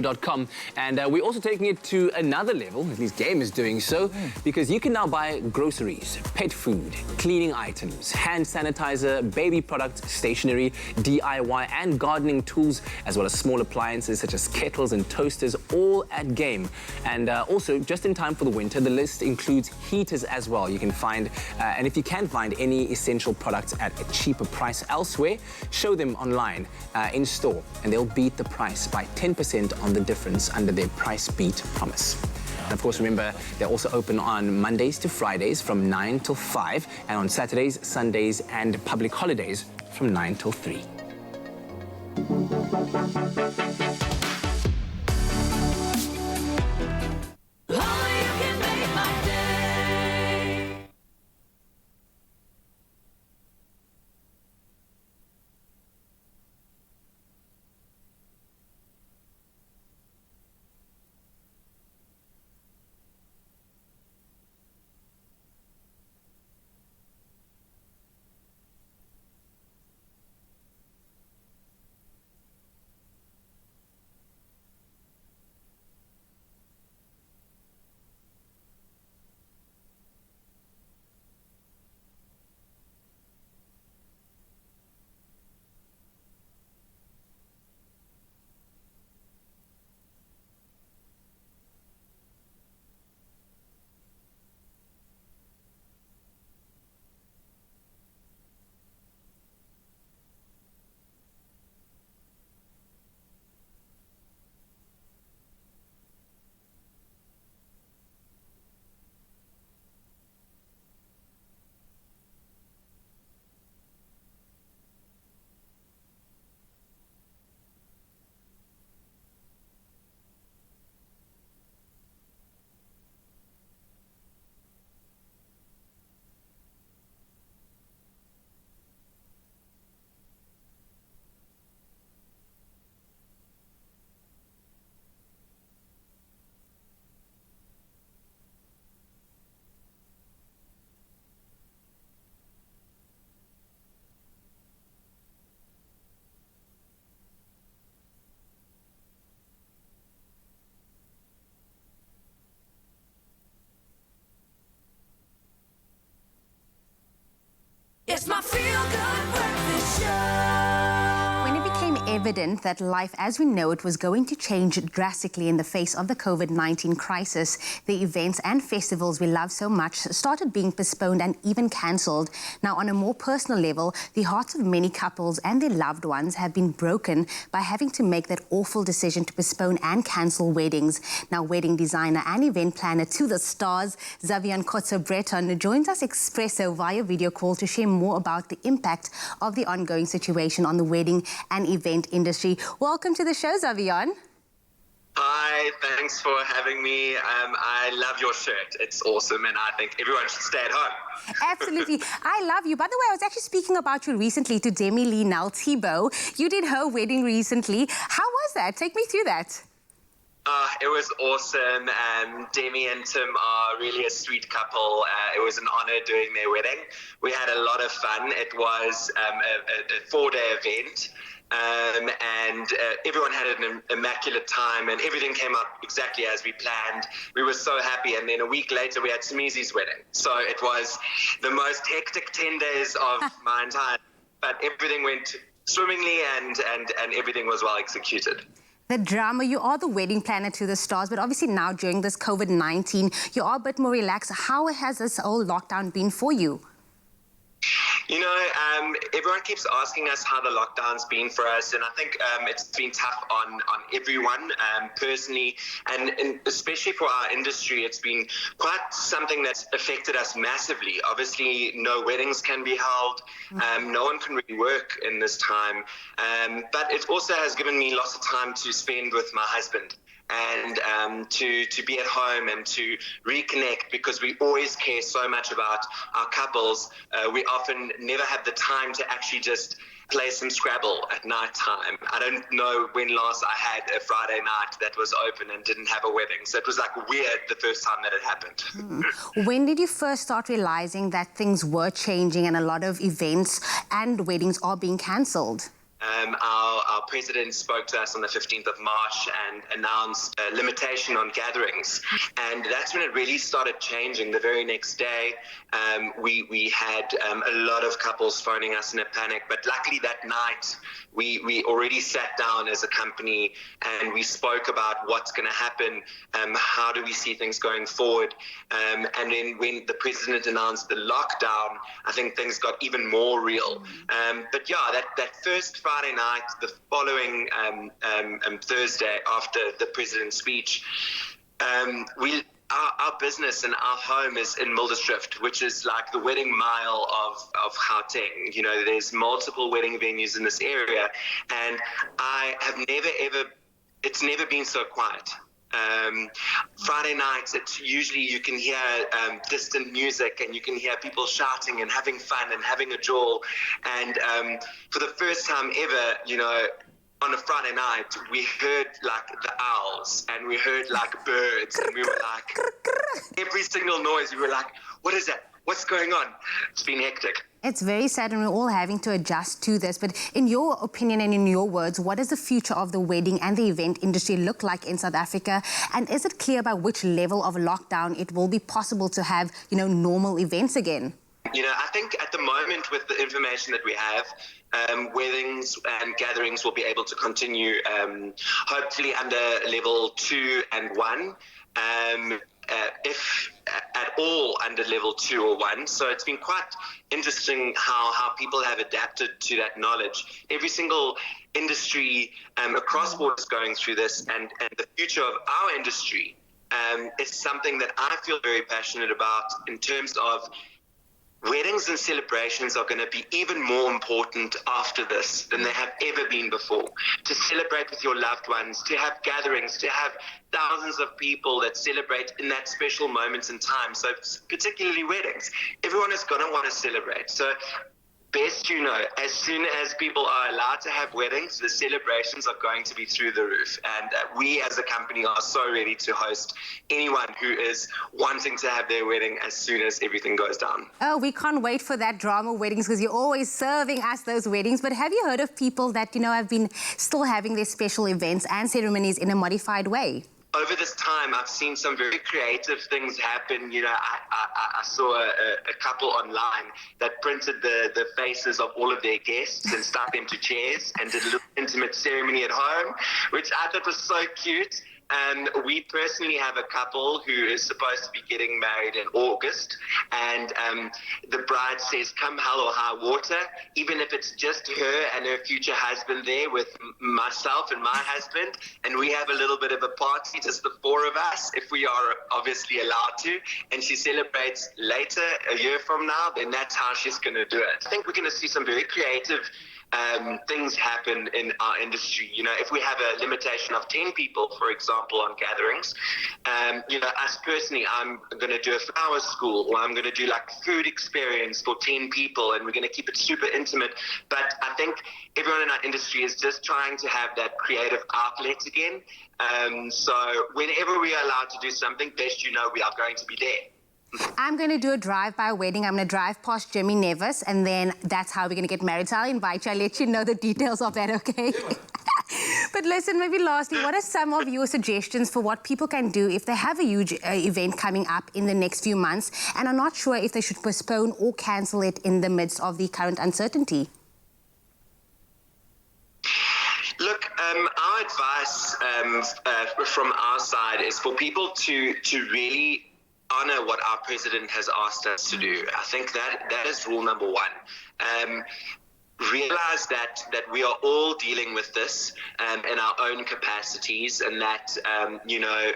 And we're also taking it to another level, at least Game is doing so, because you can now buy groceries, pet food, cleaning items, hand sanitizer, baby products, stationery, DIY and gardening tools, as well as small appliances such as kettles and toasters, all at Game. And also, just in time for the winter, the list includes heaters as well. You can find, and if you can't find any essential products at a cheaper price elsewhere, show them online in store, and they'll beat the price by 10% on the difference under their price beat promise. And of course, remember, they're also open on Mondays to Fridays from 9 till 5, and on Saturdays, Sundays, and public holidays from 9 till 3. evident that life as we know it was going to change drastically in the face of the COVID-19 crisis. The events and festivals we love so much started being postponed and even cancelled. Now, on a more personal level, the hearts of many couples and their loved ones have been broken by having to make that awful decision to postpone and cancel weddings. Now, wedding designer and event planner to the stars, Xavier Kotso-Breton, joins us Expresso via video call to share more about the impact of the ongoing situation on the wedding and event industry. Welcome to the show, Xavier. Hi, thanks for having me. I love your shirt. It's awesome, and I think everyone should stay at home. Absolutely. I love you. By the way, I was actually speaking about you recently to Demi Lee Thibault. You did her wedding recently. How was that? Take me through that. It was awesome. Demi and Tim are really a sweet couple. It was an honor doing their wedding. We had a lot of fun. It was a 4-day event. And everyone had an immaculate time, and everything came out exactly as we planned. We were so happy, and then a week later we had Smeezy's wedding. So it was the most hectic 10 days of my entire life, but everything went swimmingly and everything was well executed. The drama, you are the wedding planner to the stars, but obviously now during this COVID-19, you are a bit more relaxed. How has this whole lockdown been for you? You know, everyone keeps asking us how the lockdown's been for us, and I think it's been tough on everyone personally, and especially for our industry. It's been quite something that's affected us massively. Obviously, no weddings can be held, no one can really work in this time, but it also has given me lots of time to spend with my husband. And to be at home and to reconnect, because we always care so much about our couples. We often never have the time to actually just play some Scrabble at night time. I don't know when last I had a Friday night that was open and didn't have a wedding. So it was like weird the first time that it happened. When did you first start realizing that things were changing and a lot of events and weddings are being cancelled? Our president spoke to us on the 15th of March and announced a limitation on gatherings. And that's when it really started changing. The very next day, we had a lot of couples phoning us in a panic. But luckily that night, we already sat down as a company and we spoke about what's going to happen, how do we see things going forward. And then when the president announced the lockdown, I think things got even more real. But yeah, that first Friday night, the following Thursday after the president's speech, our business and our home is in Mildersdrift, which is like the wedding mile of Gauteng. You know, there's multiple wedding venues in this area, and I have it's never been so quiet. Friday nights, it's usually you can hear distant music and you can hear people shouting and having fun and having a jaw. And for the first time ever, you know, on a Friday night, we heard like the owls and we heard like birds, and we were like, every single noise, we were like, what is that? What's going on? It's been hectic. It's very sad, and we're all having to adjust to this. But in your opinion and in your words, what does the future of the wedding and the event industry look like in South Africa? And is it clear by which level of lockdown it will be possible to have, you know, normal events again? You know, I think at the moment, with the information that we have, weddings and gatherings will be able to continue, hopefully under level 2 and 1. If at all under level 2 or 1. So it's been quite interesting how people have adapted to that knowledge. Every single industry across borders going through this, and the future of our industry is something that I feel very passionate about, in terms of weddings and celebrations are going to be even more important after this than they have ever been before. To celebrate with your loved ones, to have gatherings, to have thousands of people that celebrate in that special moment in time. So particularly weddings, everyone is going to want to celebrate. So best you know, as soon as people are allowed to have weddings, the celebrations are going to be through the roof. And we as a company are so ready to host anyone who is wanting to have their wedding as soon as everything goes down. Oh, we can't wait for that drama weddings, because you're always serving us those weddings. But have you heard of people that, you know, have been still having their special events and ceremonies in a modified way? over this time, I've seen some very creative things happen. You know, I saw a couple online that printed the faces of all of their guests and stuck them to chairs and did a little intimate ceremony at home, which I thought was so cute. And we personally have a couple who is supposed to be getting married in August, and the bride says, come hell or high water, even if it's just her and her future husband there with myself and my husband, and we have a little bit of a party, just the four of us, if we are obviously allowed to, and she celebrates later, a year from now, then that's how she's going to do it. I think we're going to see some very creative things happen in our industry. You know, if we have a limitation of 10 people, for example, on gatherings, you know, us personally, I'm going to do a flower school, or I'm going to do like a food experience for 10 people, and we're going to keep it super intimate. But I think everyone in our industry is just trying to have that creative outlet again. So whenever we are allowed to do something, best you know, we are going to be there. I'm going to do a drive-by wedding. I'm going to drive past Jimmy Nevis, and then that's how we're going to get married. So I'll invite you. I'll let you know the details of that, okay? But listen, maybe lastly, what are some of your suggestions for what people can do if they have a huge event coming up in the next few months and are not sure if they should postpone or cancel it in the midst of the current uncertainty? Look, our advice from our side is for people to really honor what our president has asked us to do. I think that is rule number one. Realize that we are all dealing with this in our own capacities, and that, you know,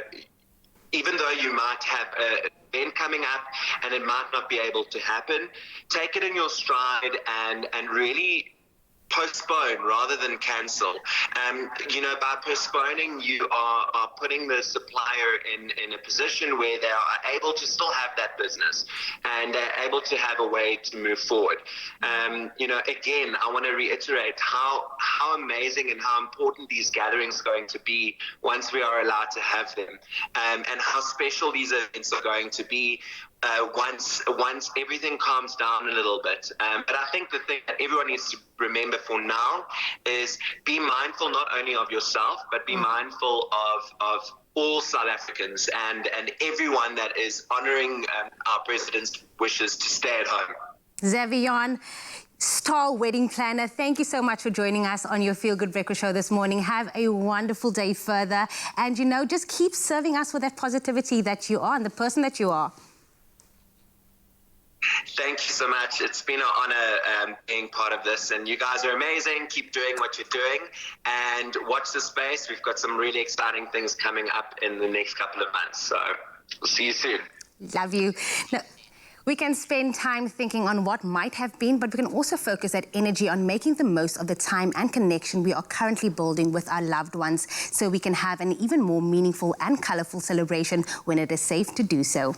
even though you might have an event coming up and it might not be able to happen, take it in your stride and really postpone rather than cancel. You know, by postponing, you are putting the supplier in a position where they are able to still have that business and they're able to have a way to move forward. You know, again, I want to reiterate how amazing and how important these gatherings are going to be once we are allowed to have them, and how special these events are going to be once everything calms down a little bit. But I think the thing that everyone needs to remember for now is be mindful not only of yourself, but be mindful of all South Africans and everyone that is honoring our president's wishes to stay at home. Zavion, star wedding planner, thank you so much for joining us on your Feel Good Breakfast Show this morning. Have a wonderful day further. And, you know, just keep serving us with that positivity that you are and the person that you are. Thank you so much. It's been an honor being part of this, and you guys are amazing. Keep doing what you're doing and watch the space. We've got some really exciting things coming up in the next couple of months, so we'll see you soon. Love you. Now, we can spend time thinking on what might have been, but we can also focus that energy on making the most of the time and connection we are currently building with our loved ones, so we can have an even more meaningful and colourful celebration when it is safe to do so.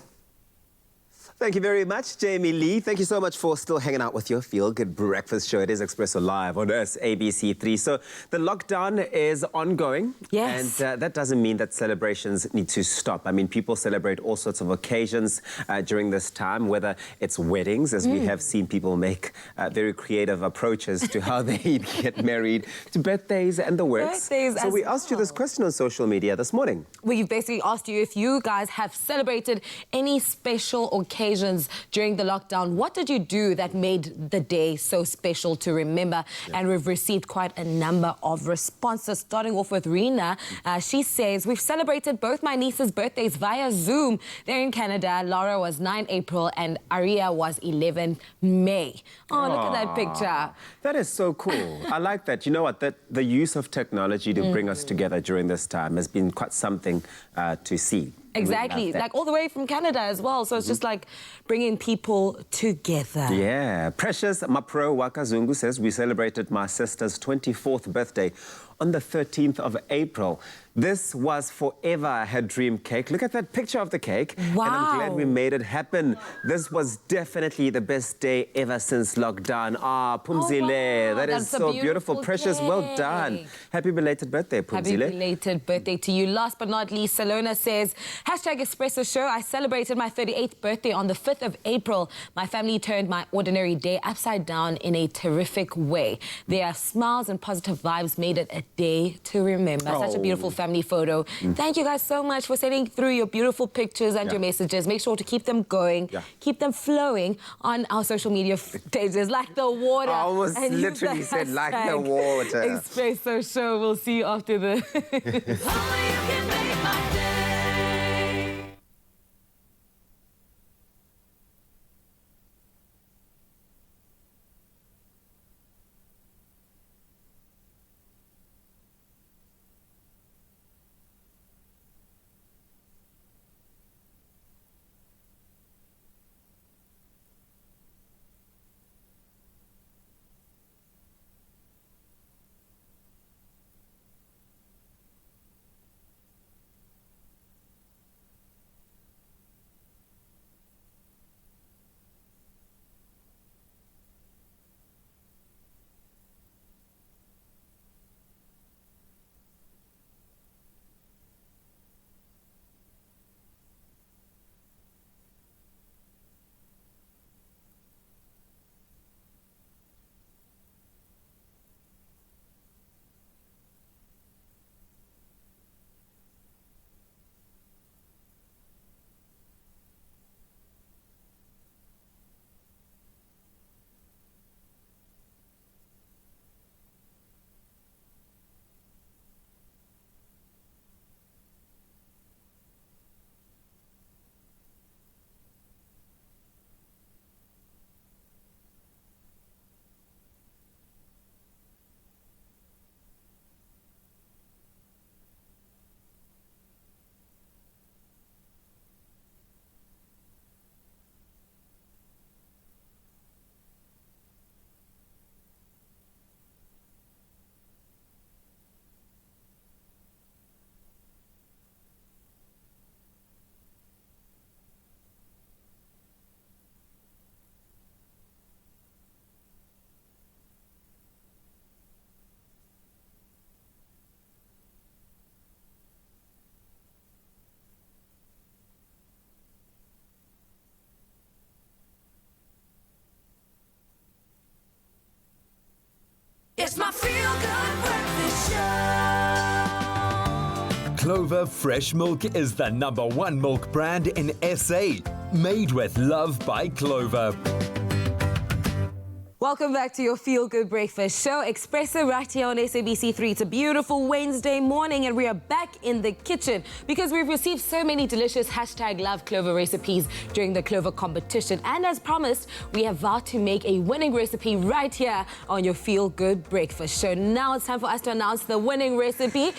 Thank you very much, Jamie Lee. Thank you so much for still hanging out with your Feel Good Breakfast Show. It is Expresso Live on SABC3. So the lockdown is ongoing. Yes. And that doesn't mean that celebrations need to stop. I mean, people celebrate all sorts of occasions during this time, whether it's weddings, as we have seen people make very creative approaches to how they get married, to birthdays and the works. So we asked you this question on social media this morning. We've basically asked you if you guys have celebrated any special occasions during the lockdown. What did you do that made the day so special to remember? And we've received quite a number of responses, starting off with Rena. She says, we've celebrated both my nieces' birthdays via Zoom. They're in Canada. Laura was 9 April and Aria was 11 May. Oh, look at that picture. That is so cool. I like that. You know what? The use of technology to bring us together during this time has been quite something to see. Exactly, like all the way from Canada as well. So it's just like bringing people together. Yeah. Precious Mapro Wakazungu says, we celebrated my sister's 24th birthday on the 13th of April. This was forever her dream cake. Look at that picture of the cake. Wow. And I'm glad we made it happen. This was definitely the best day ever since lockdown. Ah, Pumzile, wow. That is so beautiful. Precious, well done. Happy belated birthday, Pumzile. Happy belated birthday to you. Last but not least, Salona says, #Expresso Show. I celebrated my 38th birthday on the 5th of April. My family turned my ordinary day upside down in a terrific way. Their smiles and positive vibes made it a day to remember. Such a beautiful family photo. Thank you guys so much for sending through your beautiful pictures and your messages. Make sure to keep them going, keep them flowing on our social media pages like the water. I almost and use literally the said like the hashtag water. Expresso show. We'll see you after the... It's my feel-good breakfast show. Clover Fresh Milk is the #1 milk brand in SA. Made with love by Clover. Welcome back to your Feel Good Breakfast show. Expresso right here on SABC3. It's a beautiful Wednesday morning and we are back in the kitchen because we've received so many delicious #LoveClover recipes during the Clover competition. And as promised, we have vowed to make a winning recipe right here on your Feel Good Breakfast show. Now it's time for us to announce the winning recipe.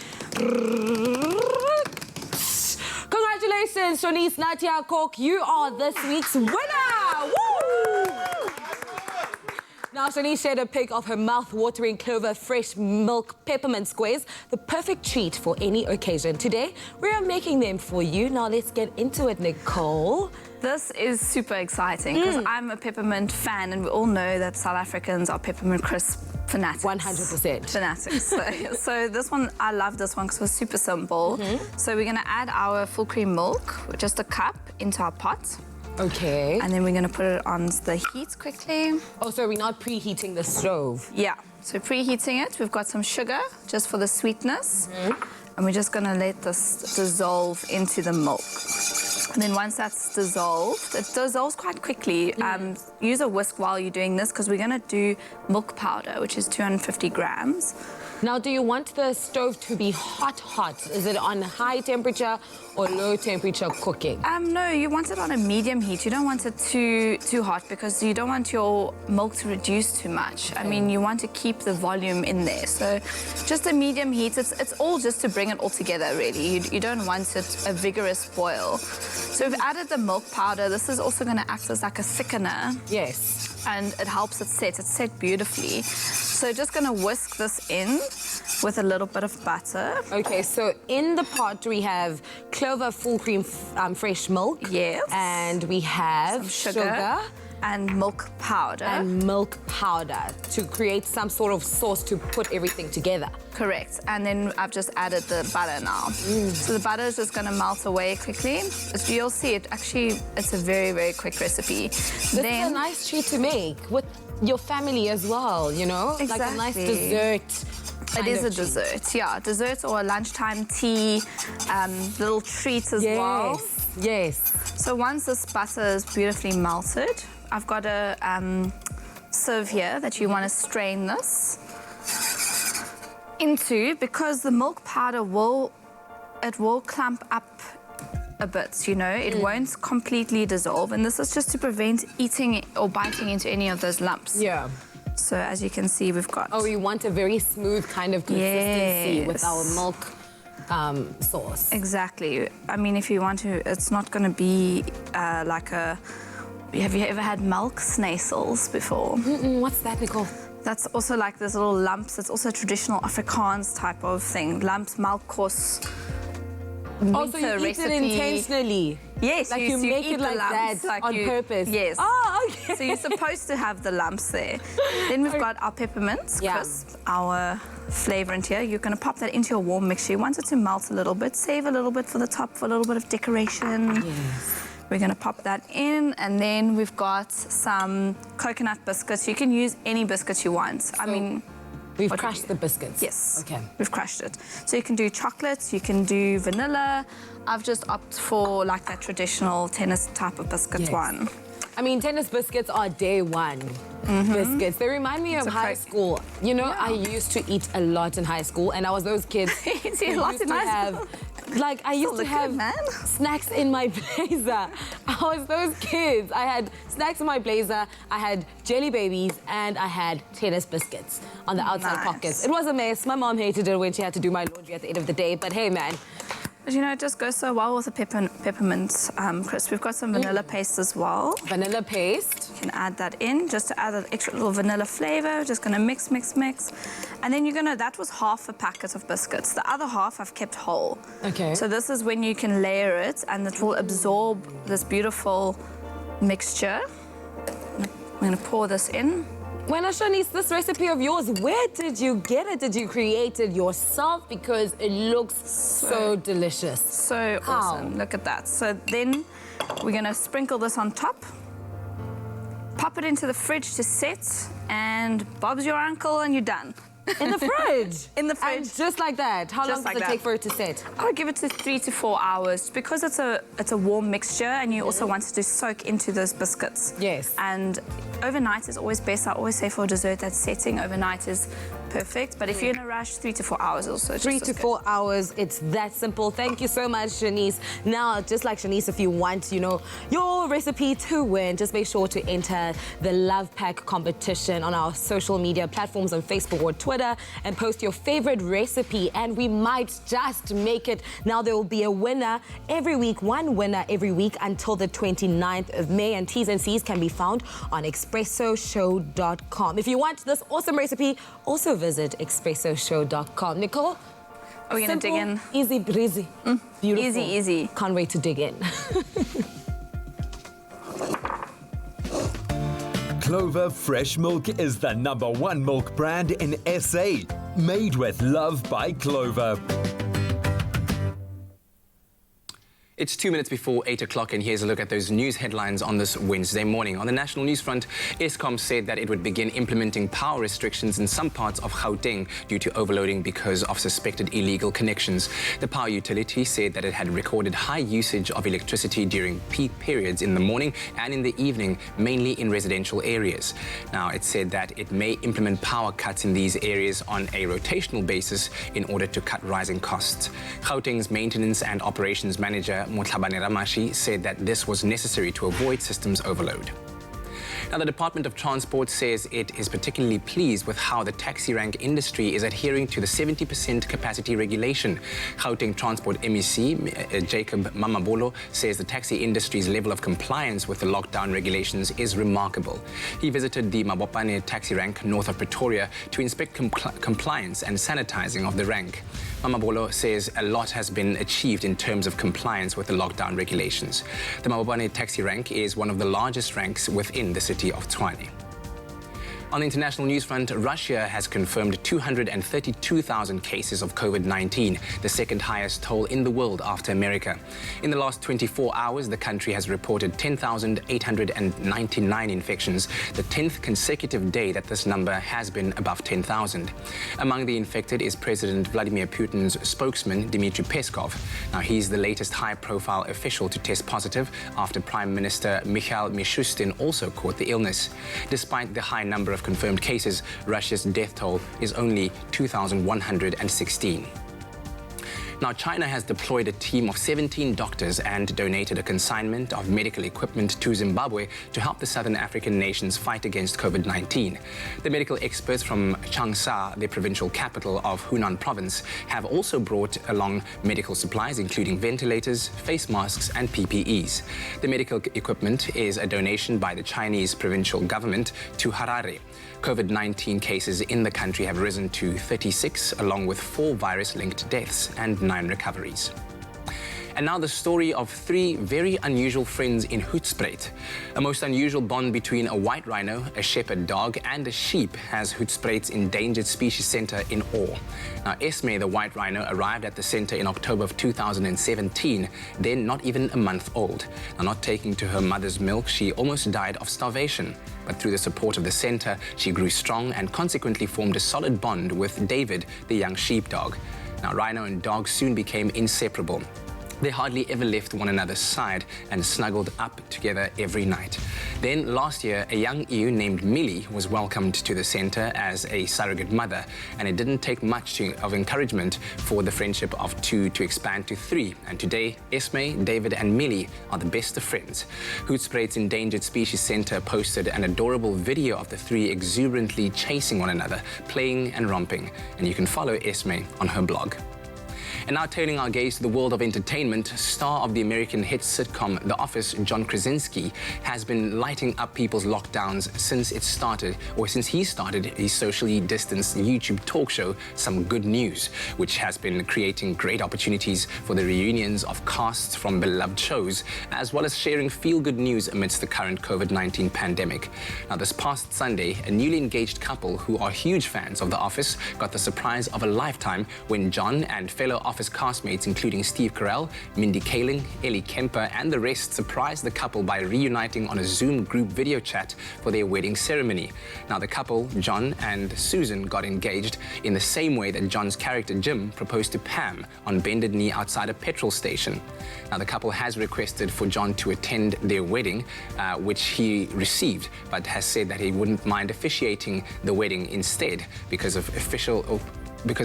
Congratulations, Shonice Natia Kok. You are this week's winner. Woo! Now, Shanice shared a pic of her mouth-watering Clover Fresh Milk Peppermint Squares, the perfect treat for any occasion. Today, we are making them for you. Now, let's get into it, Nicole. This is super exciting because I'm a peppermint fan and we all know that South Africans are peppermint crisp fanatics. 100%. Fanatics. So this one, I love this one because it's super simple. So we're going to add our full cream milk, just a cup, into our pot. Okay. And then we're going to put it on the heat quickly. Oh, so we're not preheating the stove? Yeah. So preheating it, we've got some sugar just for the sweetness. And we're just going to let this dissolve into the milk. And then once that's dissolved, it dissolves quite quickly. Use a whisk while you're doing this because we're going to do milk powder, which is 250 grams. Now, do you want the stove to be hot? Is it on high temperature or low temperature cooking? No, you want it on a medium heat. You don't want it too hot because you don't want your milk to reduce too much. I mean, you want to keep the volume in there. So just a medium heat. It's all just to bring it all together, really. You don't want it a vigorous boil. So we've added the milk powder. This is also going to act as like a thickener. Yes. And it helps it set. It's set beautifully. So just going to whisk this in with a little bit of butter. Okay, so in the pot we have Clover full cream fresh milk. Yes. And we have some sugar. And milk powder. And milk powder to create some sort of sauce to put everything together. Correct. And then I've just added the butter now. So the butter is just going to melt away quickly. As you'll see, it's a very, very quick recipe. This is a nice treat to make with your family as well, you know? Exactly. Like a nice dessert It is a dessert, yeah. Dessert or a lunchtime tea, little treats as well. Yes. So once this butter is beautifully melted, I've got a sieve here that you want to strain this into, because the milk powder will clump up a bit, you know, it won't completely dissolve, and this is just to prevent eating or biting into any of those lumps. Yeah. So as you can see, we've got... Oh, we want a very smooth kind of consistency with our milk sauce. Exactly. I mean, if you want to, it's not going to be like a... Have you ever had milk sneisels before? What's that, Nicole? That's also like those little lumps. It's also a traditional Afrikaans type of thing. Lumps, melkkos. Oh, so you eat it intentionally? Yes, like you make it like that on purpose? Yes. Oh, okay. So you're supposed to have the lumps there. Then we've got our peppermints crisp, our flavorant here. You're going to pop that into your warm mixture. You want it to melt a little bit. Save a little bit for the top for a little bit of decoration. Yes. We're going to pop that in, and then we've got some coconut biscuits. You can use any biscuits you want. So I mean... We've crushed the biscuits? Yes. Okay. We've crushed it. So you can do chocolate, you can do vanilla. I've just opted for like that traditional tennis type of biscuit one. I mean, tennis biscuits are day one biscuits. They remind me of high school. You know, I used to eat a lot in high school, and I was those kids a lot in high school. Like, I used to have snacks in my blazer. I was those kids. I had snacks in my blazer, I had jelly babies, and I had tennis biscuits on the outside pockets. It was a mess. My mom hated it when she had to do my laundry at the end of the day, but hey, man. But you know, it just goes so well with the peppermint crisp. We've got some vanilla paste as well. Vanilla paste. You can add that in just to add that extra little vanilla flavor. Just gonna mix, mix, mix. And then you're gonna, that was half a packet of biscuits. The other half I've kept whole. Okay. So this is when you can layer it and it will absorb this beautiful mixture. I'm gonna pour this in. Bueno, Shanice, this recipe of yours, where did you get it? Did you create it yourself? Because it looks so delicious. So awesome. Look at that. So then we're going to sprinkle this on top, pop it into the fridge to set, and Bob's your uncle and you're done. In the fridge? In the fridge. And just like that? How long does it take for it to set? I would give it to 3 to 4 hours because it's a warm mixture and you also want it to soak into those biscuits. Yes. And overnight is always best. I always say for a dessert that setting overnight is perfect. But if you're in a rush, 3 to 4 hours also. 3 to 4 hours. It's that simple. Thank you so much, Shanice. Now, just like Shanice, if you want, you know, your recipe to win, just make sure to enter the Love Pack competition on our social media platforms on Facebook or Twitter and post your favorite recipe, and we might just make it. Now there will be a winner every week, one winner every week until the 29th of May, and T's and C's can be found on expressoshow.com. If you want this awesome recipe, also visit expressoshow.com. Nicole? Are we going to dig in? Easy breezy. Beautiful. Easy, easy. Can't wait to dig in. Clover Fresh Milk is the #1 milk brand in SA, made with love by Clover. It's 2 minutes before 8 o'clock, and here's a look at those news headlines on this Wednesday morning. On the national news front, Eskom said that it would begin implementing power restrictions in some parts of Gauteng due to overloading because of suspected illegal connections. The power utility said that it had recorded high usage of electricity during peak periods in the morning and in the evening, mainly in residential areas. Now, it said that it may implement power cuts in these areas on a rotational basis in order to cut rising costs. Gauteng's maintenance and operations manager, Motlhabane Ramashi, said that this was necessary to avoid systems overload. Now, the Department of Transport says it is particularly pleased with how the taxi rank industry is adhering to the 70% capacity regulation. Gauteng Transport MEC, Jacob Mamabolo, says the taxi industry's level of compliance with the lockdown regulations is remarkable. He visited the Mabopane taxi rank north of Pretoria to inspect compliance and sanitizing of the rank. Mamabolo says a lot has been achieved in terms of compliance with the lockdown regulations. The Mabopane taxi rank is one of the largest ranks within the city of Tshwane. On the international news front, Russia has confirmed 232,000 cases of COVID-19, the second highest toll in the world after America. In the last 24 hours, the country has reported 10,899 infections, the 10th consecutive day that this number has been above 10,000. Among the infected is President Vladimir Putin's spokesman, Dmitry Peskov. Now, he's the latest high-profile official to test positive after Prime Minister Mikhail Mishustin also caught the illness. Despite the high number of confirmed cases, Russia's death toll is only 2,116. Now, China has deployed a team of 17 doctors and donated a consignment of medical equipment to Zimbabwe to help the southern African nations fight against COVID-19. The medical experts from Changsha, the provincial capital of Hunan province, have also brought along medical supplies, including ventilators, face masks, and PPEs. The medical equipment is a donation by the Chinese provincial government to Harare. COVID-19 cases in the country have risen to 36, along with 4 virus-linked deaths and 9 recoveries. And now the story of 3 very unusual friends in Hoedspruit. A most unusual bond between a white rhino, a shepherd dog, and a sheep has Hoedspruit's Endangered Species Centre in awe. Now, Esme, the white rhino, arrived at the centre in October of 2017, then not even a month old. Now, not taking to her mother's milk, she almost died of starvation. But through the support of the centre, she grew strong and consequently formed a solid bond with David, the young sheepdog. Now, rhino and dog soon became inseparable. They hardly ever left one another's side and snuggled up together every night. Then last year, a young ewe named Millie was welcomed to the centre as a surrogate mother, and it didn't take much of encouragement for the friendship of 2 to expand to 3. And today, Esme, David and Millie are the best of friends. Hoedspruit's Endangered Species Centre posted an adorable video of the 3 exuberantly chasing one another, playing and romping. And you can follow Esme on her blog. And now turning our gaze to the world of entertainment, star of the American hit sitcom The Office, John Krasinski, has been lighting up people's lockdowns since he started his socially distanced YouTube talk show, Some Good News, which has been creating great opportunities for the reunions of casts from beloved shows, as well as sharing feel-good news amidst the current COVID-19 pandemic. Now, this past Sunday, a newly engaged couple who are huge fans of The Office got the surprise of a lifetime when John and fellow Office castmates, including Steve Carell, Mindy Kaling, Ellie Kemper, and the rest, surprised the couple by reuniting on a Zoom group video chat for their wedding ceremony. Now, the couple, John and Susan, got engaged in the same way that John's character Jim proposed to Pam on bended knee outside a petrol station. Now, the couple has requested for John to attend their wedding, which he received, but has said that he wouldn't mind officiating the wedding instead because of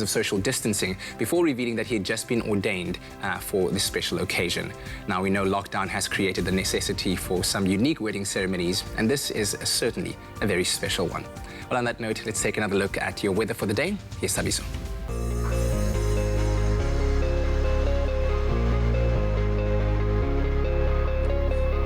social distancing, before revealing that he had just been ordained for this special occasion. Now, we know lockdown has created the necessity for some unique wedding ceremonies, and this is certainly a very special one. Well, on that note, let's take another look at your weather for the day. Here's Sabiso.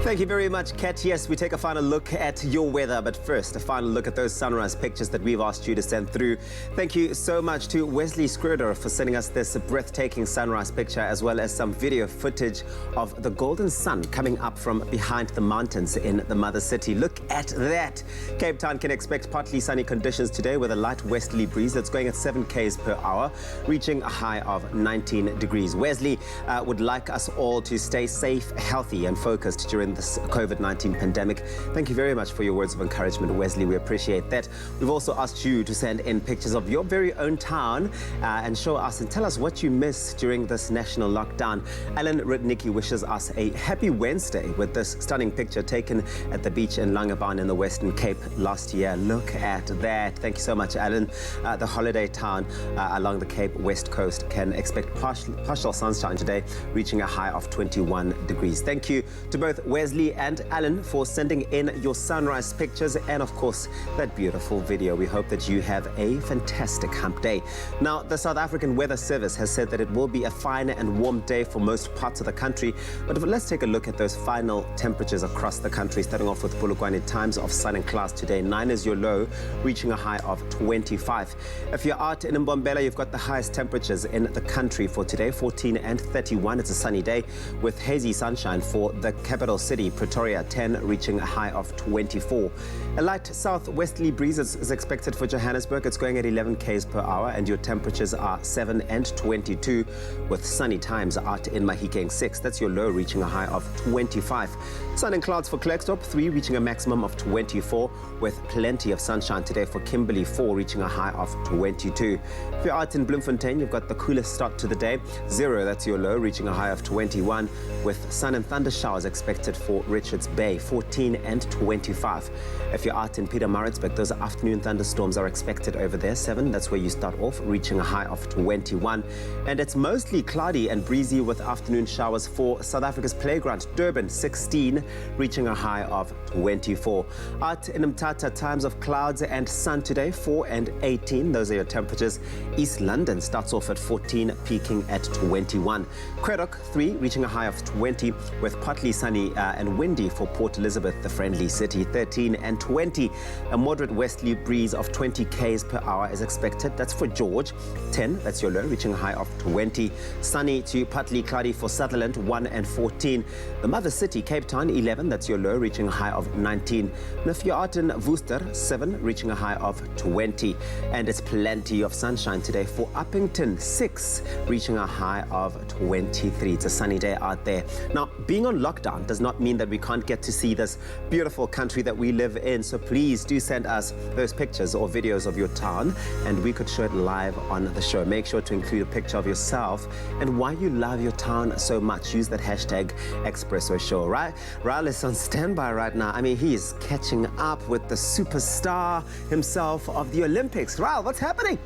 Thank you very much, Kat. Yes, we take a final look at your weather, but first, a final look at those sunrise pictures that we've asked you to send through. Thank you so much to Wesley Skroder for sending us this breathtaking sunrise picture, as well as some video footage of the golden sun coming up from behind the mountains in the mother city. Look at that. Cape Town can expect partly sunny conditions today with a light westerly breeze that's going at 7 km per hour, reaching a high of 19 degrees. Wesley would like us all to stay safe, healthy, and focused during this COVID-19 pandemic. Thank you very much for your words of encouragement, Wesley. We appreciate that. We've also asked you to send in pictures of your very own town and show us and tell us what you miss during this national lockdown. Alan Rudnicki wishes us a happy Wednesday with this stunning picture taken at the beach in Langebaan in the Western Cape last year. Look at that. Thank you so much, Alan. The holiday town along the Cape West Coast can expect partial sunshine today, reaching a high of 21 degrees. Thank you to both Wesley and Alan for sending in your sunrise pictures and, of course, that beautiful video. We hope that you have a fantastic hump day. Now, the South African Weather Service has said that it will be a fine and warm day for most parts of the country. But let's take a look at those final temperatures across the country, starting off with Polokwane. Times of sun and clouds today. 9 is your low, reaching a high of 25. If you're out in Mbombela, you've got the highest temperatures in the country for today, 14 and 31. It's a sunny day with hazy sunshine for the capital city. City. Pretoria 10, reaching a high of 24. A light southwesterly breeze is expected for Johannesburg. It's going at 11 km per hour, and your temperatures are 7 and 22, with sunny times out in Mahikeng 6. That's your low, reaching a high of 25. Sun and clouds for Klerksdorp 3, reaching a maximum of 24, with plenty of sunshine today for Kimberley 4, reaching a high of 22. If you're out in Bloemfontein, you've got the coolest start to the day. 0, that's your low, reaching a high of 21, with sun and thunder showers expected for Richards Bay, 14 and 25. If you're out in Pietermaritzburg, those afternoon thunderstorms are expected over there. 7, that's where you start off, reaching a high of 21. And it's mostly cloudy and breezy with afternoon showers for South Africa's playground, Durban, 16, reaching a high of 24. Out in Mthatha, times of clouds and sun today, 4 and 18. Those are your temperatures. East London starts off at 14, peaking at 21. Craddock 3, reaching a high of 20, with partly sunny and windy for Port Elizabeth, the friendly city, 13 and 20. A moderate westerly breeze of 20 km per hour is expected. That's for George. 10, that's your low, reaching a high of 20. Sunny to partly cloudy for Sutherland, 1 and 14. The mother city, Cape Town, 11, that's your low, reaching a high of 19. And if you're out in Worcester, 7, reaching a high of 20. And it's plenty of sunshine today for Uppington, 6, reaching a high of 23. It's a sunny day out there. Now, being on lockdown does not mean that we can't get to see this beautiful country that we live in. So please do send us those pictures or videos of your town, and we could show it live on the show. Make sure to include a picture of yourself and why you love your town so much. Use that hashtag Expresso Show, right? Raul is on standby right now. I mean, he is catching up with the superstar himself of the Olympics. Raul, what's happening?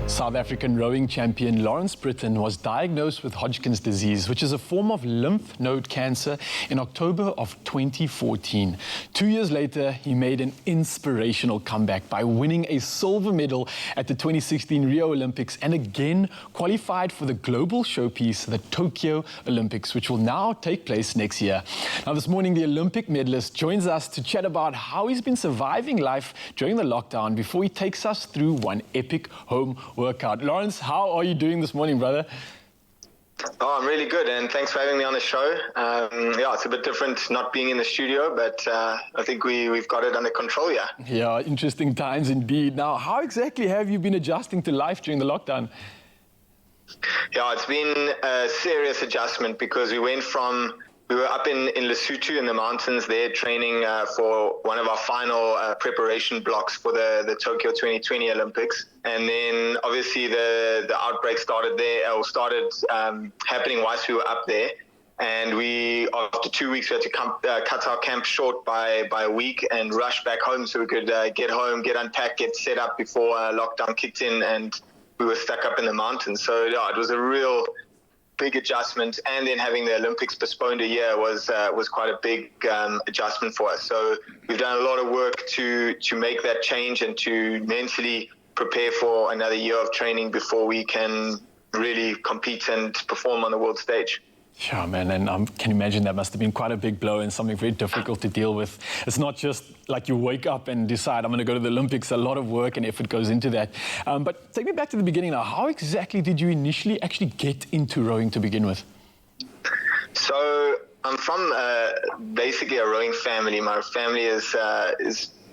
South African rowing champion Lawrence Britton was diagnosed with Hodgkin's disease, which is a form of lymph node cancer, in October of 2014. 2 years later, he made an inspirational comeback by winning a silver medal at the 2016 Rio Olympics and again qualified for the global showpiece, the Tokyo Olympics, which will now take place next year. Now, this morning, the Olympic medalist joins us to chat about how he's been surviving life during the lockdown before he takes us through one epic home workout. Lawrence, how are you doing this morning, brother? Oh, I'm really good, and thanks for having me on the show. Yeah, it's a bit different not being in the studio, but I think we've got it under control, yeah. Yeah, interesting times indeed. Now, how exactly have you been adjusting to life during the lockdown? Yeah, it's been a serious adjustment because we were up in Lesotho in the mountains there training for one of our final preparation blocks for the Tokyo 2020 Olympics. And then obviously the outbreak started happening whilst we were up there. And after 2 weeks, we had to cut our camp short by a week and rush back home so we could get home, get unpacked, get set up before lockdown kicked in, and we were stuck up in the mountains. So yeah, it was a real big adjustment, and then having the Olympics postponed a year was quite a big adjustment for us. So we've done a lot of work to make that change and to mentally prepare for another year of training before we can really compete and perform on the world stage. Yeah, man, and I can imagine that must have been quite a big blow and something very difficult to deal with. It's not just like you wake up and decide, I'm going to go to the Olympics. A lot of work and effort goes into that. But take me back to the beginning now. How exactly did you initially actually get into rowing to begin with? So I'm from basically a rowing family. My family is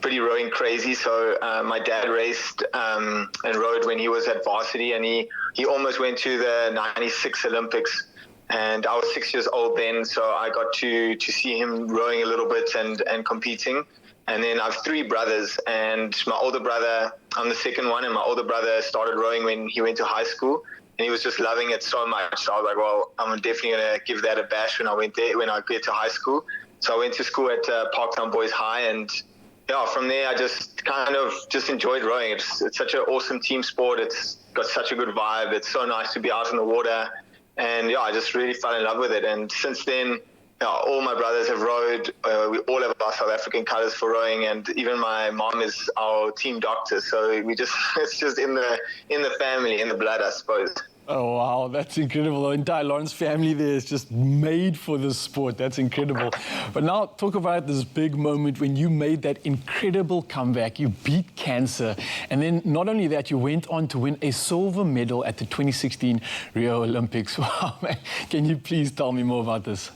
pretty rowing crazy. So my dad raced and rowed when he was at varsity, and he almost went to the 96 Olympics. And I was 6 years old then, so I got to see him rowing a little bit and competing. And then I have 3 brothers, and my older brother, I'm the second one, and my older brother started rowing when he went to high school, and he was just loving it so much. So I was like, well, I'm definitely going to give that a bash when I get to high school. So I went to school at Parktown Boys High, and yeah, from there I just kind of enjoyed rowing. It's such an awesome team sport. It's got such a good vibe. It's so nice to be out in the water. And yeah, I just really fell in love with it. And since then, all my brothers have rowed. We all have our South African colours for rowing, and even my mom is our team doctor. So it's just in the family, in the blood, I suppose. Oh, wow, that's incredible. The entire Lawrence family there is just made for this sport. That's incredible. But now talk about this big moment when you made that incredible comeback. You beat cancer. And then not only that, you went on to win a silver medal at the 2016 Rio Olympics. Wow, man. Can you please tell me more about this?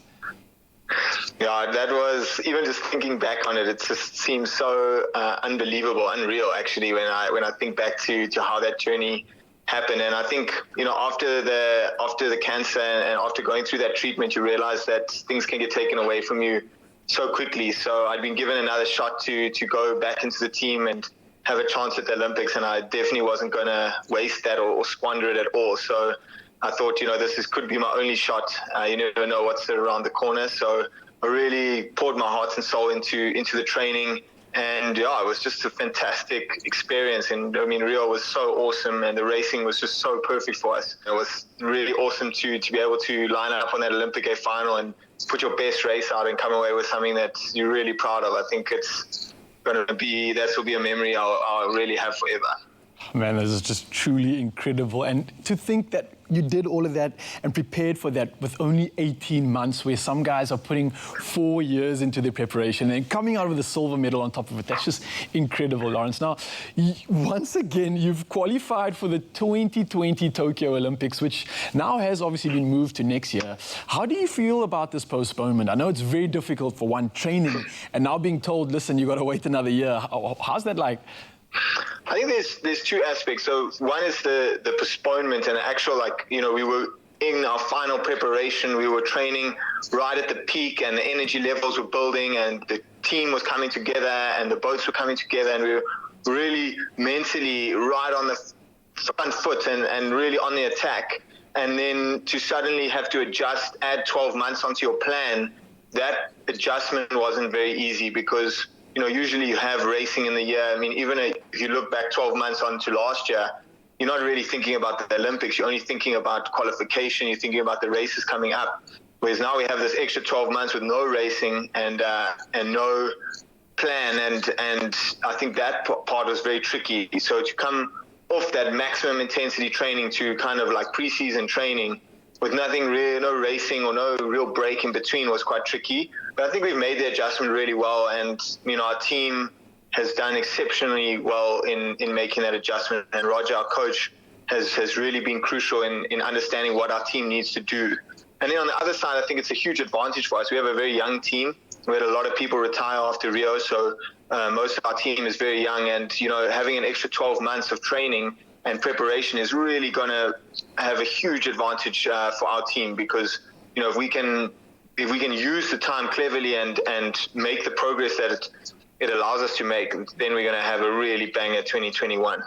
Yeah, that was, even just thinking back on it, it just seems so unbelievable, unreal actually, when I think back to how that journey happened. And I think, after the cancer and after going through that treatment, you realize that things can get taken away from you so quickly. So I'd been given another shot to go back into the team and have a chance at the Olympics, and I definitely wasn't going to waste that or squander it at all. So I thought, this could be my only shot. You never know what's around the corner. So I really poured my heart and soul into the training. And yeah, it was just a fantastic experience. And I mean, Rio was so awesome, and the racing was just so perfect for us. It was really awesome to be able to line up on that Olympic A final and put your best race out and come away with something that you're really proud of. I think that will be a memory I'll really have forever. Man, this is just truly incredible. And to think that you did all of that and prepared for that with only 18 months, where some guys are putting 4 years into their preparation and coming out with a silver medal on top of it. That's just incredible, Lawrence. Now, once again, you've qualified for the 2020 Tokyo Olympics, which now has obviously been moved to next year. How do you feel about this postponement? I know it's very difficult for one training and now being told, listen, you've got to wait another year. How's that like? I think there's two aspects. So one is the postponement and actual, we were in our final preparation. We were training right at the peak, and the energy levels were building, and the team was coming together, and the boats were coming together, and we were really mentally right on the front foot and really on the attack. And then to suddenly have to adjust, add 12 months onto your plan, that adjustment wasn't very easy, because usually you have racing in the year. I mean, even if you look back 12 months onto last year, you're not really thinking about the Olympics. You're only thinking about qualification. You're thinking about the races coming up. Whereas now we have this extra 12 months with no racing and no plan. And I think that part was very tricky. So to come off that maximum intensity training to kind of like preseason training with nothing real, no racing or no real break in between was quite tricky. But I think we've made the adjustment really well, and our team has done exceptionally well in making that adjustment. And Roger, our coach, has really been crucial in understanding what our team needs to do. And then on the other side, I think it's a huge advantage for us. We have a very young team. We had a lot of people retire after Rio, so most of our team is very young. And having an extra 12 months of training and preparation is really going to have a huge advantage for our team, because if we can use the time cleverly and make the progress that it allows us to make, then we're going to have a really banger 2021.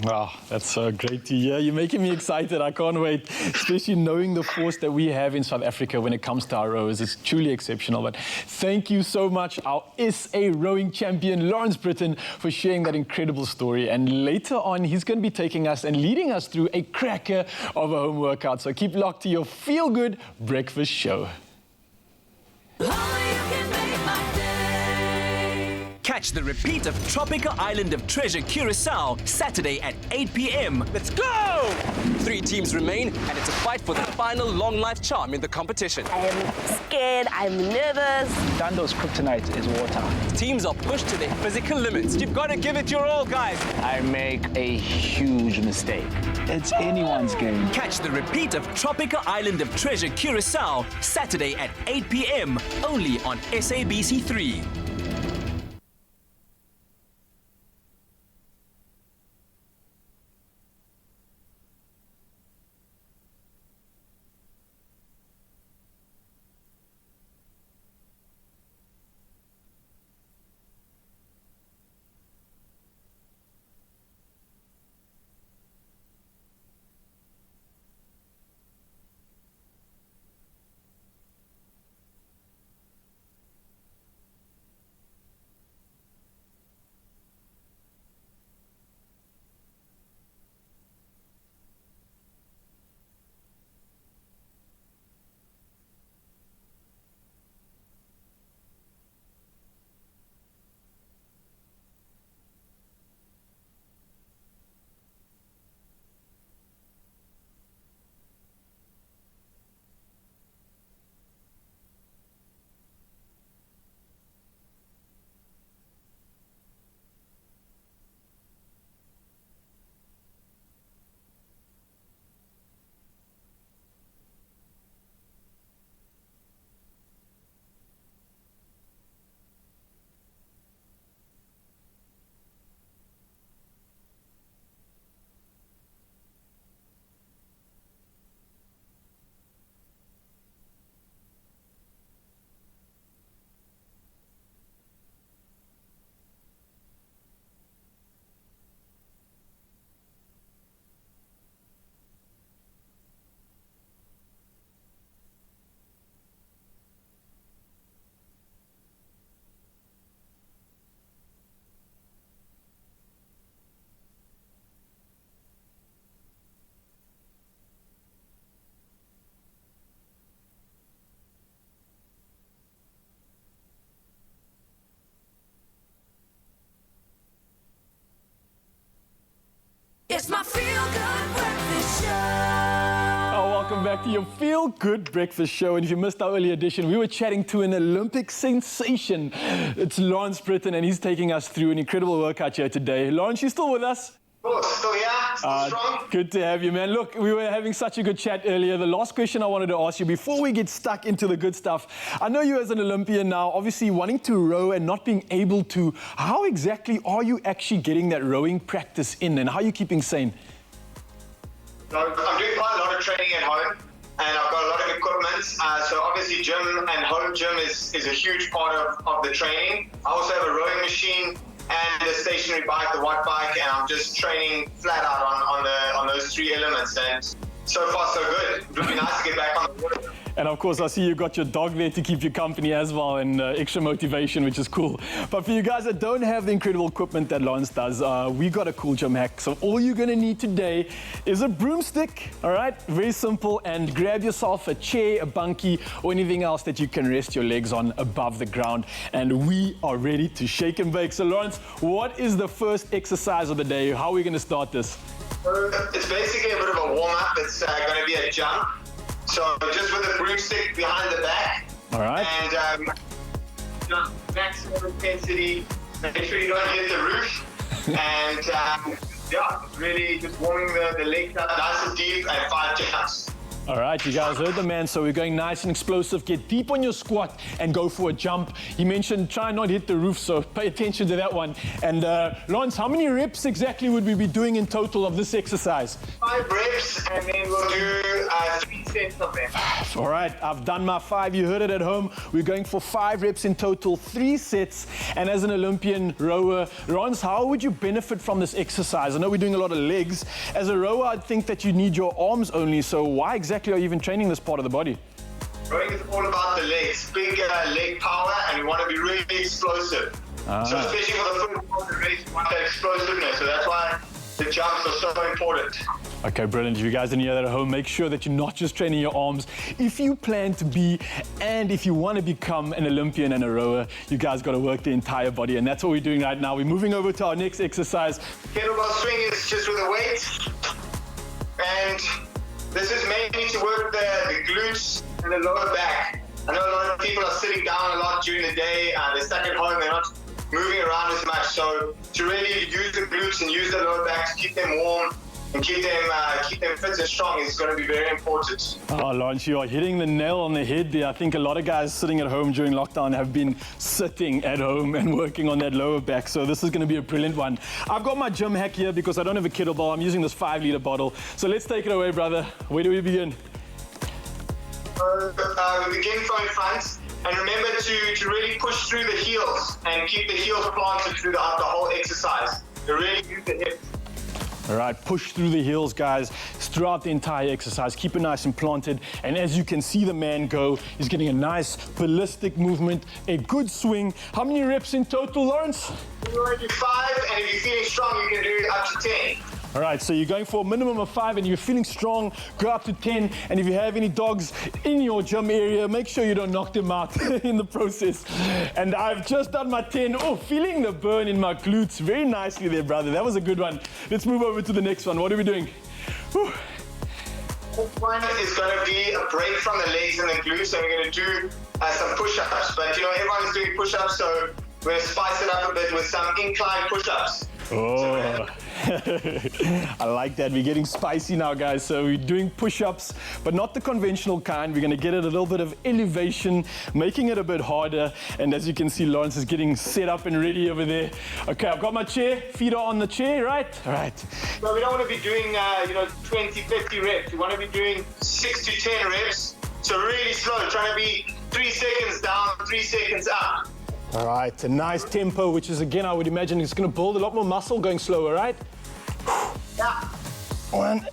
Wow, that's so great to hear. You're making me excited. I can't wait, especially knowing the force that we have in South Africa when it comes to our rowers. It's truly exceptional. But thank you so much, our SA rowing champion, Lawrence Britton, for sharing that incredible story. And later on, he's going to be taking us and leading us through a cracker of a home workout. So keep locked to your feel-good breakfast show. Catch the repeat of Tropical Island of Treasure Curacao, Saturday at 8 p.m. Let's go! 3 teams remain, and it's a fight for the final long-life charm in the competition. I am scared, I'm nervous. Dando's kryptonite is water. Teams are pushed to their physical limits. You've got to give it your all, guys. I make a huge mistake. It's anyone's game. Catch the repeat of Tropical Island of Treasure Curacao, Saturday at 8 p.m. only on SABC3. welcome back to your Feel Good Breakfast Show. And if you missed our earlier edition, we were chatting to an Olympic sensation. It's Lawrence Britton, and he's taking us through an incredible workout here today. Lawrence, you still with us? Oh, still here, still strong. Good to have you, man. Look, we were having such a good chat earlier. The last question I wanted to ask you before we get stuck into the good stuff. I know you as an Olympian now, obviously wanting to row and not being able to. How exactly are you actually getting that rowing practice in, and how are you keeping sane? So I'm doing quite a lot of training at home, and I've got a lot of equipment. So obviously gym and home gym is a huge part of the training. I also have a rowing machine and the stationary bike, the watt bike, and I'm just training flat out on those three elements. And so far, so good. It would be nice to get back on the water. And of course, I see you got your dog there to keep you company as well, and extra motivation, which is cool. But for you guys that don't have the incredible equipment that Lawrence does, we got a cool gym hack. So all you're gonna need today is a broomstick, all right? Very simple, and grab yourself a chair, a bunkie, or anything else that you can rest your legs on above the ground. And we are ready to shake and bake. So Lawrence, what is the first exercise of the day? How are we gonna start this? It's basically a bit of a warm-up. It's gonna be a jump. So just with a broomstick behind the back. All right. And maximum intensity. Make sure you don't hit the roof. And yeah, really just warming the legs up nice and deep, and 5 jumps. All right, you guys heard the man, so we're going nice and explosive. Get deep on your squat and go for a jump. He mentioned try not hit the roof, so pay attention to that one. And Lawrence, how many reps exactly would we be doing in total of this exercise? 5 reps, and then we'll do 3 sets of them. All right, I've done my 5. You heard it at home. We're going for 5 reps in total, 3 sets. And as an Olympian rower, Lawrence, how would you benefit from this exercise? I know we're doing a lot of legs. As a rower, I'd think that you need your arms only, so why exactly are you even training this part of the body? Rowing is all about the legs, big leg power, and you want to be really explosive. So especially for the first part of the race, you want that explosiveness. So that's why the jumps are so important. Okay, brilliant. If you guys didn't hear that at home, make sure that you're not just training your arms. If you plan to be, and if you want to become an Olympian and a rower, you guys got to work the entire body, and that's what we're doing right now. We're moving over to our next exercise. Kettlebell swing is just with a weight, and this is mainly to work the glutes and the lower back. I know a lot of people are sitting down a lot during the day, they're stuck at home, they're not moving around as much. So to really use the glutes and use the lower back to keep them warm and keep them fit and strong is going to be very important. Oh, Lawrence, you are hitting the nail on the head there. I think a lot of guys sitting at home during lockdown have been sitting at home and working on that lower back. So this is going to be a brilliant one. I've got my gym hack here because I don't have a kettlebell. I'm using this 5-liter bottle. So let's take it away, brother. Where do we begin? We begin from in front. And remember to really push through the heels and keep the heels planted through the whole exercise. To really use the hips. All right, push through the heels, guys, throughout the entire exercise. Keep it nice and planted. And as you can see the man go, he's getting a nice ballistic movement, a good swing. How many reps in total, Lawrence? You want to do 5, and if you're feeling strong, you can do up to 10. All right, so you're going for a minimum of 5 and you're feeling strong, go up to 10. And if you have any dogs in your gym area, make sure you don't knock them out in the process. And I've just done my 10. Oh, feeling the burn in my glutes. Very nicely there, brother. That was a good one. Let's move over to the next one. What are we doing? Whew. This one is going to be a break from the legs and the glutes, and we're going to do some push-ups. But, you know, everyone's doing push-ups, so we're going to spice it up a bit with some incline push-ups. Oh, I like that. We're getting spicy now, guys. So we're doing push-ups, but not the conventional kind. We're going to get it a little bit of elevation, making it a bit harder. And as you can see, Lawrence is getting set up and ready over there. Okay, I've got my chair. Feet are on the chair, right? All right. So we don't want to be doing, 20, 50 reps. We want to be doing 6 to 10 reps. So really slow, trying to be 3 seconds down, 3 seconds up. All right, a nice tempo, which is, again, I would imagine it's going to build a lot more muscle going slower, right? Yeah. 1,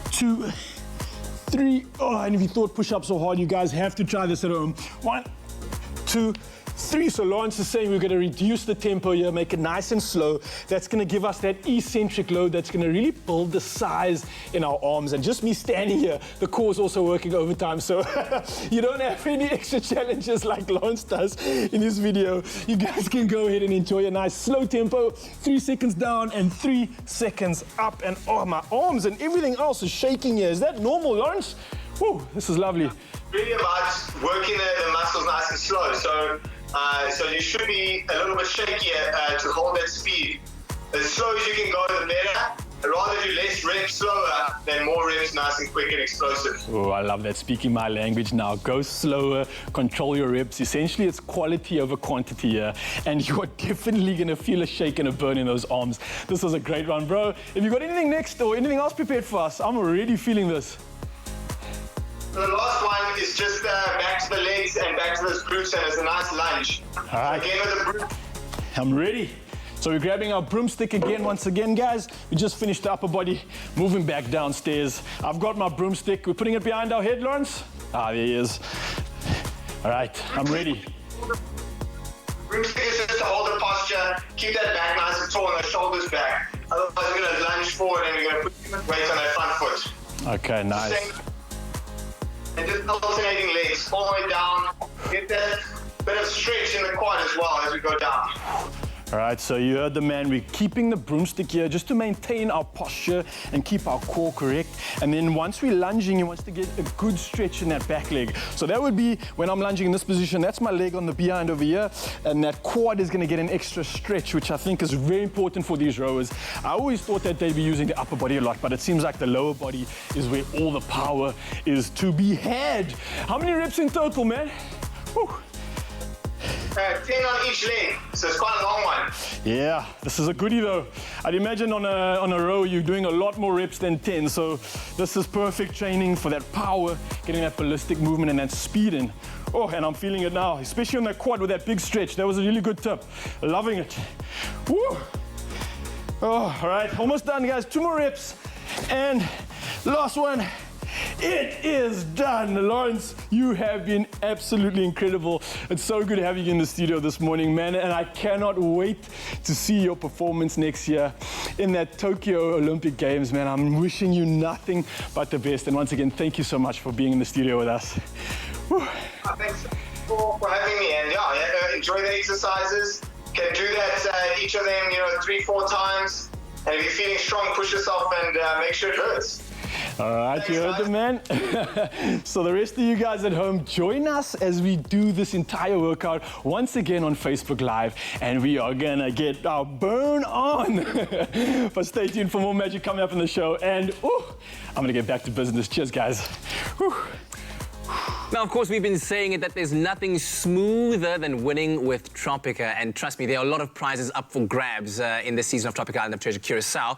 2, 3. Oh, and if you thought push-ups are hard, you guys have to try this at home. 1, 2, 3. So Lawrence is saying we're going to reduce the tempo here, make it nice and slow. That's going to give us that eccentric load that's going to really build the size in our arms. And just me standing here, the core is also working overtime. So you don't have any extra challenges like Lawrence does in this video. You guys can go ahead and enjoy a nice slow tempo. 3 seconds down and 3 seconds up. And oh, my arms and everything else is shaking here. Is that normal, Lawrence? Whew, this is lovely. Really about working the muscles nice and slow. So you should be a little bit shakier to hold that speed. As slow as you can go, the better. I'd rather do less reps slower than more reps nice and quick and explosive. Oh, I love that. Speaking my language now. Go slower, control your reps. Essentially, it's quality over quantity here. And you're definitely going to feel a shake and a burn in those arms. This was a great run, bro. If you got anything next or anything else prepared for us, I'm already feeling this. The last one is just back to the legs and back to those glutes, and it's a nice lunge. All right. Again with the broom. I'm ready. So we're grabbing our broomstick again, once again, guys. We just finished the upper body, moving back downstairs. I've got my broomstick. We're putting it behind our head, Lawrence. Ah, there he is. All right, I'm ready. Broomstick is just to hold the posture, keep that back nice and tall and the shoulders back. Otherwise, you're going to lunge forward and you're going to put too much weight on that front foot. Okay, nice. And just alternating legs all the way down. Get that bit of stretch in the quad as well as we go down. All right, so you heard the man. We're keeping the broomstick here just to maintain our posture and keep our core correct. And then once we're lunging, he wants to get a good stretch in that back leg. So that would be when I'm lunging in this position, that's my leg on the behind over here. And that quad is gonna get an extra stretch, which I think is very important for these rowers. I always thought that they'd be using the upper body a lot, but it seems like the lower body is where all the power is to be had. How many reps in total, man? Whew. 10 on each leg, so it's quite a long one. Yeah, this is a goodie though. I'd imagine on a row you're doing a lot more reps than 10, so this is perfect training for that power, getting that ballistic movement and that speed in. Oh, and I'm feeling it now, especially on that quad with that big stretch. That was a really good tip. Loving it. Woo! Oh, all right, almost done, guys. 2 more reps, and last one. It is done. Lawrence, you have been absolutely incredible. It's so good having you in the studio this morning, man, and I cannot wait to see your performance next year in that Tokyo Olympic Games, man. I'm wishing you nothing but the best, and once again, thank you so much for being in the studio with us. Whew. Thanks for having me, and yeah, enjoy the exercises. Can do that, each of them, 3-4 times, and if you're feeling strong, push yourself and make sure it hurts. All right, you heard the man. So the rest of you guys at home, join us as we do this entire workout once again on Facebook Live, and we are gonna get our burn on. But stay tuned for more magic coming up in the show, and I'm gonna get back to business. Cheers, guys. Whew. Now, of course, we've been saying it that there's nothing smoother than winning with Tropica. And trust me, there are a lot of prizes up for grabs in this season of Tropica Island of Treasure Curacao.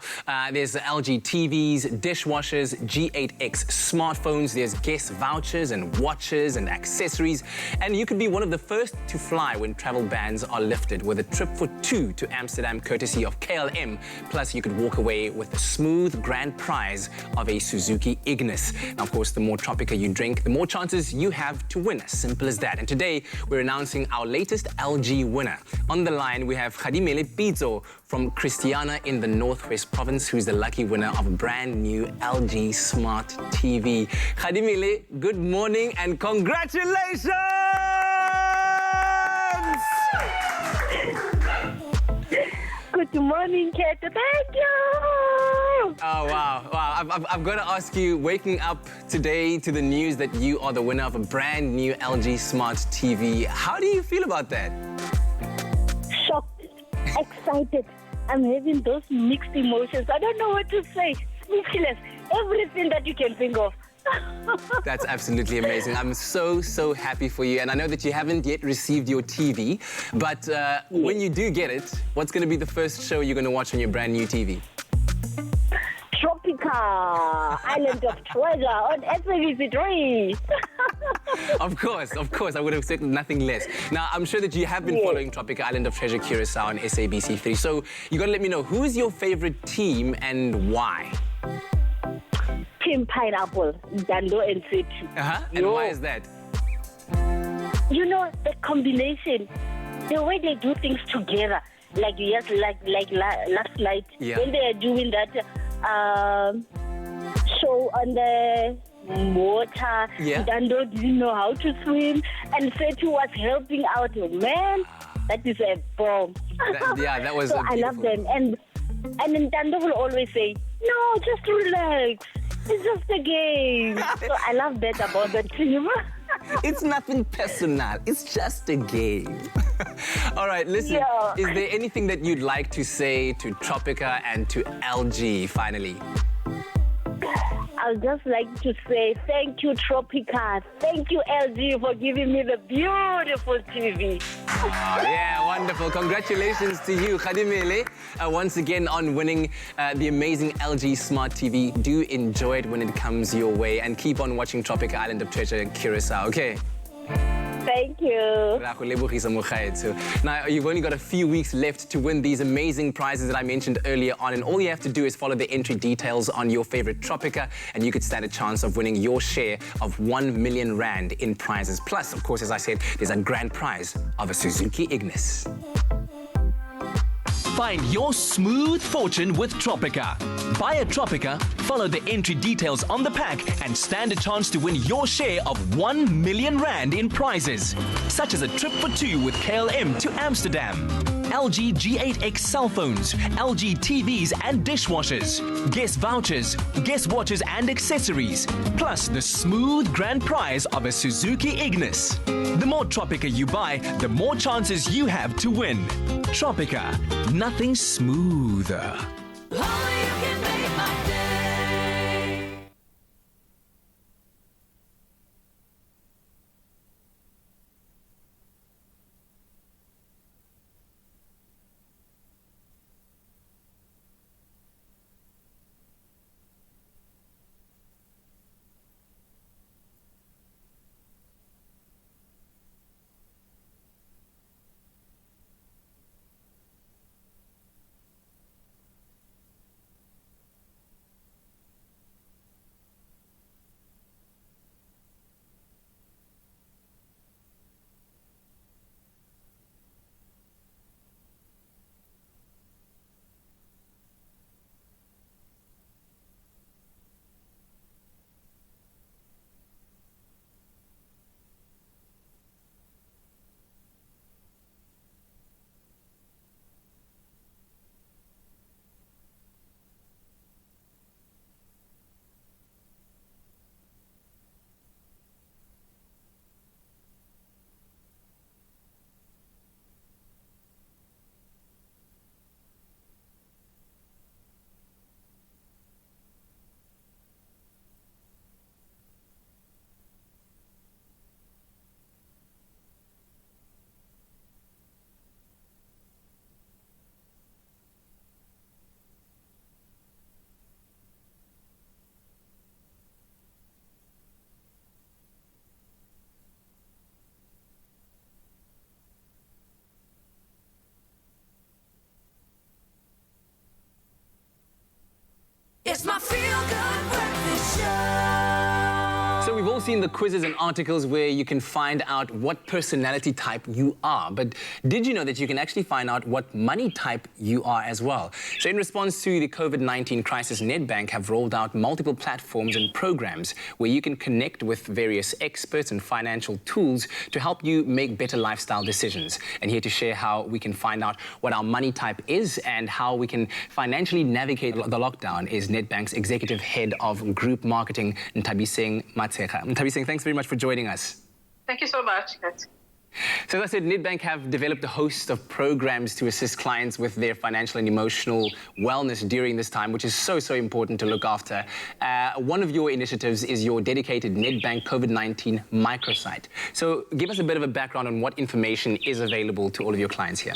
There's the LG TVs, dishwashers, G8X smartphones. There's guest vouchers and watches and accessories. And you could be one of the first to fly when travel bans are lifted with a trip for 2 to Amsterdam, courtesy of KLM. Plus, you could walk away with the smooth grand prize of a Suzuki Ignis. Now, of course, the more Tropica you drink, the more chances you have to win. As simple as that. And today, we're announcing our latest LG winner. On the line, we have Khadimele Pizzo from Christiana in the Northwest Province, who's the lucky winner of a brand new LG Smart TV. Khadimele, good morning and congratulations! Good morning, Kate. Thank you. Oh, wow. I've got to ask you, waking up today to the news that you are the winner of a brand new LG Smart TV, how do you feel about that? Shocked, excited. I'm having those mixed emotions. I don't know what to say. Speechless. Everything that you can think of. That's absolutely amazing. I'm so happy for you. And I know that you haven't yet received your TV, but when you do get it, what's going to be the first show you're going to watch on your brand new TV? Tropica Island of Treasure on SABC3. Of course, I would have said nothing less. Now, I'm sure that you have been following Tropica Island of Treasure Curacao on SABC3. So you got to let me know, who's your favorite team and why? Team Pineapple, Dando and City. And why is that? You know, the combination, the way they do things together, like yes, like last night when they are doing that show on the water. Dando didn't know how to swim, and Setu was helping out. Man, that is a bomb. That was. So I love them, and then Dando will always say, "No, just relax. It's just a game." So I love that about the team. It's nothing personal. It's just a game. All right, listen. Is there anything that you'd like to say to Tropica and to LG finally? I'd just like to say thank you, Tropica. Thank you, LG, for giving me the beautiful TV. Wonderful. Congratulations to you, Khadimele, once again on winning the amazing LG Smart TV. Do enjoy it when it comes your way and keep on watching Tropica Island of Treasure in Curacao, okay? Thank you. Now, you've only got a few weeks left to win these amazing prizes that I mentioned earlier on, and all you have to do is follow the entry details on your favorite Tropica, and you could stand a chance of winning your share of 1 million rand in prizes. Plus, of course, as I said, there's a grand prize of a Suzuki Ignis. Find your smooth fortune with Tropica. Buy a Tropica, follow the entry details on the pack, and stand a chance to win your share of 1 million rand in prizes, such as a trip for two with KLM to Amsterdam, LG G8X cell phones, LG TVs and dishwashers, guest vouchers, guest watches and accessories, plus the smooth grand prize of a Suzuki Ignis. The more Tropica you buy, the more chances you have to win. Tropica, nothing smoother. It's my feel-good breakfast show. So we've all seen the quizzes and articles where you can find out what personality type you are. But did you know that you can actually find out what money type you are as well? So in response to the COVID-19 crisis, Nedbank have rolled out multiple platforms and programs where you can connect with various experts and financial tools to help you make better lifestyle decisions. And here to share how we can find out what our money type is and how we can financially navigate the lockdown is Nedbank's Executive Head of Group Marketing, Ntabiseng Matshekga. Ntabiseng, thanks very much for joining us. Thank you so much. So as I said, Nedbank have developed a host of programs to assist clients with their financial and emotional wellness during this time, which is so important to look after. One of your initiatives is your dedicated Nedbank COVID-19 microsite. So give us a bit of a background on what information is available to all of your clients here.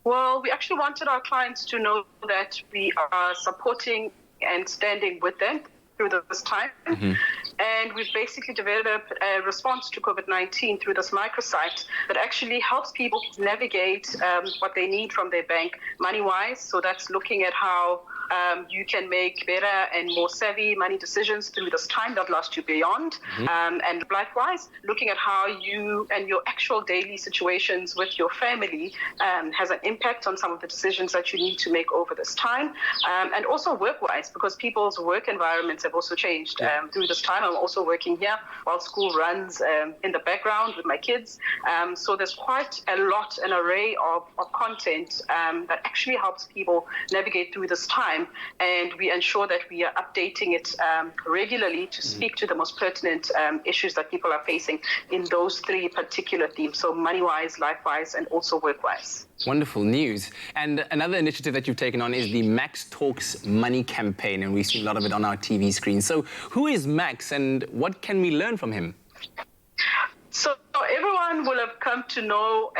Well, we actually wanted our clients to know that we are supporting and standing with them through this time. And we've basically developed a response to COVID-19 through this microsite that actually helps people navigate what they need from their bank money-wise. So that's looking at how you can make better and more savvy money decisions through this time that last you beyond. And likewise, looking at how you and your actual daily situations with your family has an impact on some of the decisions that you need to make over this time. And also work-wise, because people's work environments have also changed through this time. I'm also working here while school runs in the background with my kids. So there's quite a lot, an array of content that actually helps people navigate through this time. And we ensure that we are updating it regularly to speak to the most pertinent issues that people are facing in those three particular themes. So money-wise, life-wise, and also work-wise. Wonderful news. And another initiative that you've taken on is the Max Talks Money campaign, and we see a lot of it on our TV screen. So who is Max and what can we learn from him? So everyone will have come to know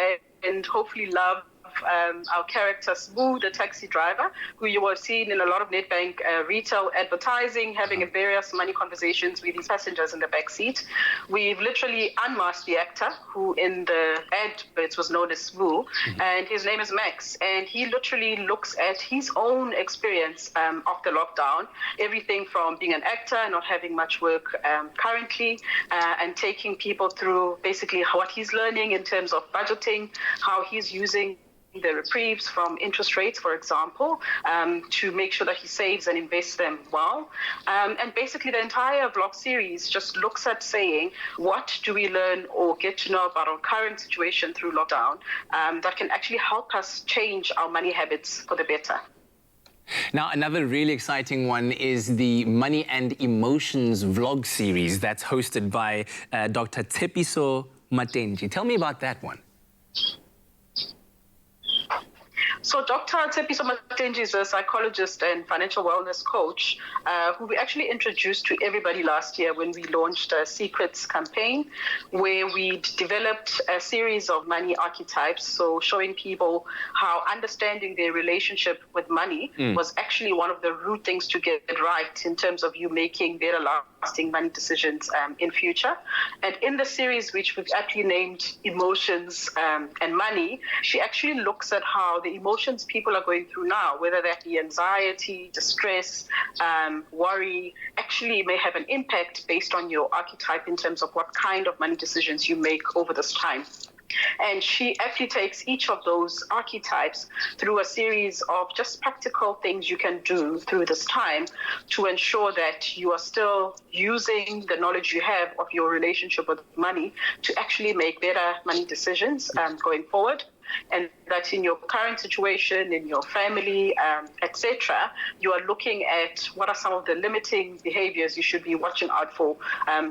and hopefully love our character Smooth, the taxi driver, who you will have seen in a lot of Nedbank retail advertising, having various money conversations with his passengers in the back seat. We've literally unmasked the actor, who in the adverts was known as Smooth, and his name is Max. And he literally looks at his own experience of the lockdown, everything from being an actor, not having much work currently, and taking people through basically what he's learning in terms of budgeting, how he's using the reprieves from interest rates, for example, to make sure that he saves and invests them well. And basically the entire vlog series just looks at saying, what do we learn or get to know about our current situation through lockdown that can actually help us change our money habits for the better. Now, another really exciting one is the Money and Emotions vlog series that's hosted by Dr. Tshepiso Matenji. Tell me about that one. So Dr. Tshepiso Matenji is a psychologist and financial wellness coach who we actually introduced to everybody last year when we launched a Secrets campaign, where we developed a series of money archetypes, so showing people how understanding their relationship with money was actually one of the root things to get right in terms of you making better lasting money decisions in future. And in the series, which we've actually named Emotions and Money, she actually looks at how the emotions people are going through now, whether that be anxiety, distress, worry, actually may have an impact based on your archetype in terms of what kind of money decisions you make over this time. And she actually takes each of those archetypes through a series of just practical things you can do through this time to ensure that you are still using the knowledge you have of your relationship with money to actually make better money decisions going forward. And that in your current situation, in your family, etc., you are looking at what are some of the limiting behaviors you should be watching out for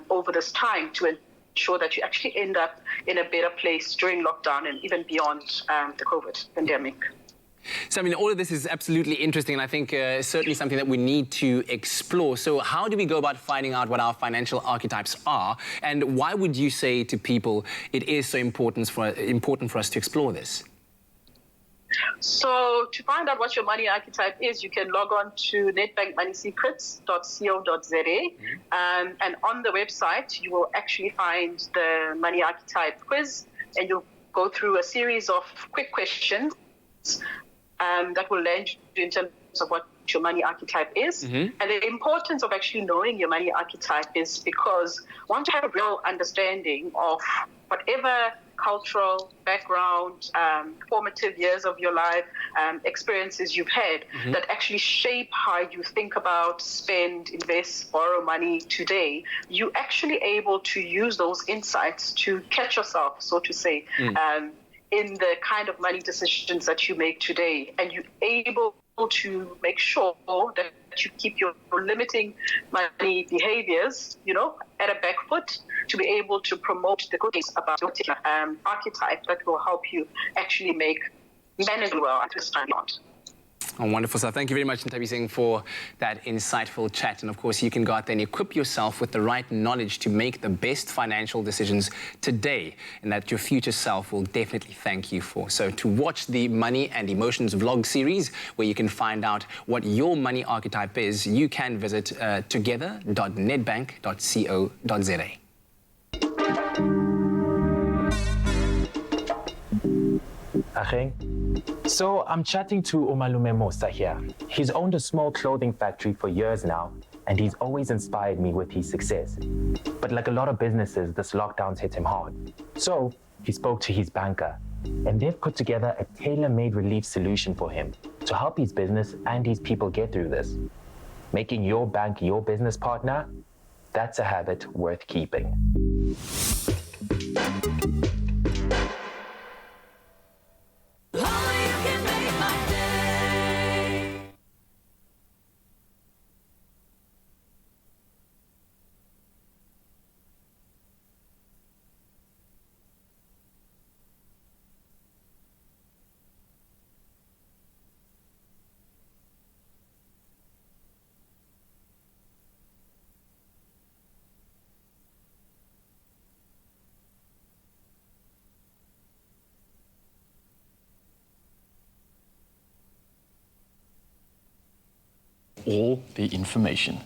over this time to ensure that you actually end up in a better place during lockdown and even beyond the COVID pandemic. So, I mean, all of this is absolutely interesting, and I think certainly something that we need to explore. So how do we go about finding out what our financial archetypes are, and why would you say to people it is so important for us to explore this? So to find out what your money archetype is, you can log on to netbankmoneysecrets.co.za, and on the website you will actually find the money archetype quiz, and you'll go through a series of quick questions that will land you in terms of what your money archetype is. And the importance of actually knowing your money archetype is because once you have a real understanding of whatever cultural background, formative years of your life, experiences you've had that actually shape how you think about, spend, invest, borrow money today, you're actually able to use those insights to catch yourself, so to say, in the kind of money decisions that you make today. And you're able to make sure that you keep your limiting money behaviors, at a back foot to be able to promote the good things about your particular archetype that will help you actually manage well at this time. Oh, wonderful stuff. Thank you very much, Ntabi, for that insightful chat. And of course, you can go out there and equip yourself with the right knowledge to make the best financial decisions today, and that your future self will definitely thank you for. So to watch the Money and Emotions vlog series, where you can find out what your money archetype is, you can visit together.nedbank.co.za. So I'm chatting to Umalume Musa here. He's owned a small clothing factory for years now, and he's always inspired me with his success. But like a lot of businesses, this lockdown's hit him hard. So he spoke to his banker, and they've put together a tailor-made relief solution for him to help his business and his people get through this. Making your bank your business partner, that's a habit worth keeping. All the information.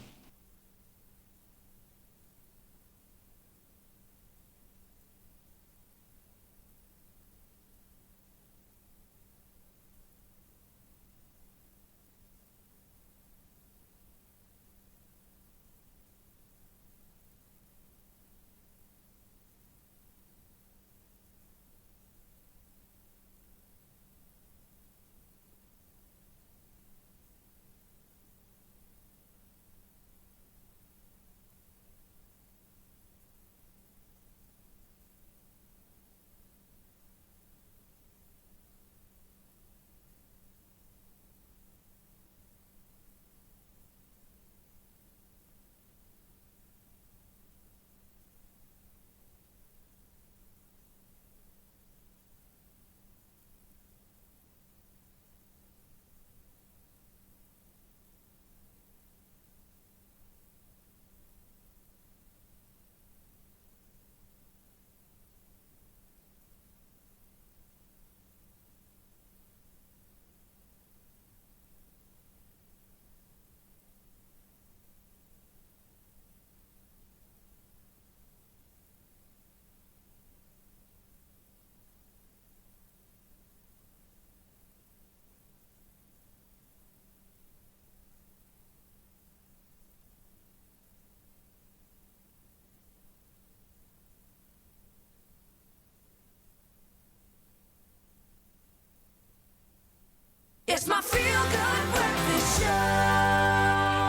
It's my feel-good breakfast show.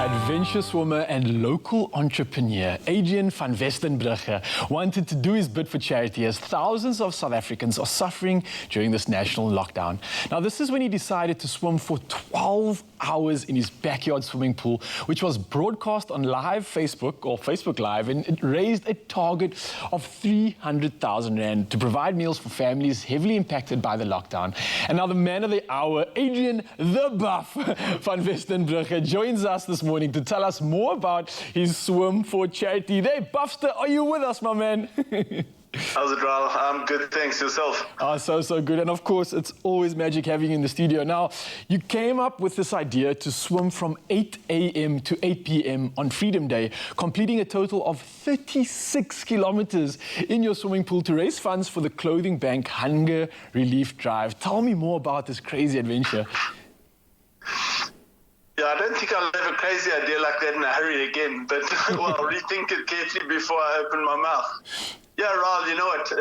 Adventure swimmer and local entrepreneur Adrian van Westenbrugge wanted to do his bit for charity as thousands of South Africans are suffering during this national lockdown. Now, this is when he decided to swim for 12 hours in his backyard swimming pool, which was broadcast on live Facebook Live, and it raised a target of 300,000 Rand to provide meals for families heavily impacted by the lockdown. And now the man of the hour, Adrian the Buff van Westenbrugge, joins us this morning to tell us more about his swim for charity. Hey, Buffster, are you with us, my man? How's it, Raul? I'm good, thanks. Yourself? Oh, so good. And of course, it's always magic having you in the studio. Now, you came up with this idea to swim from 8 a.m. to 8 p.m. on Freedom Day, completing a total of 36 kilometers in your swimming pool to raise funds for the Clothing Bank Hunger Relief Drive. Tell me more about this crazy adventure. Yeah, I don't think I'll have a crazy idea like that in a hurry again, but well, I'll rethink it carefully before I open my mouth. Yeah, Raul, you know what?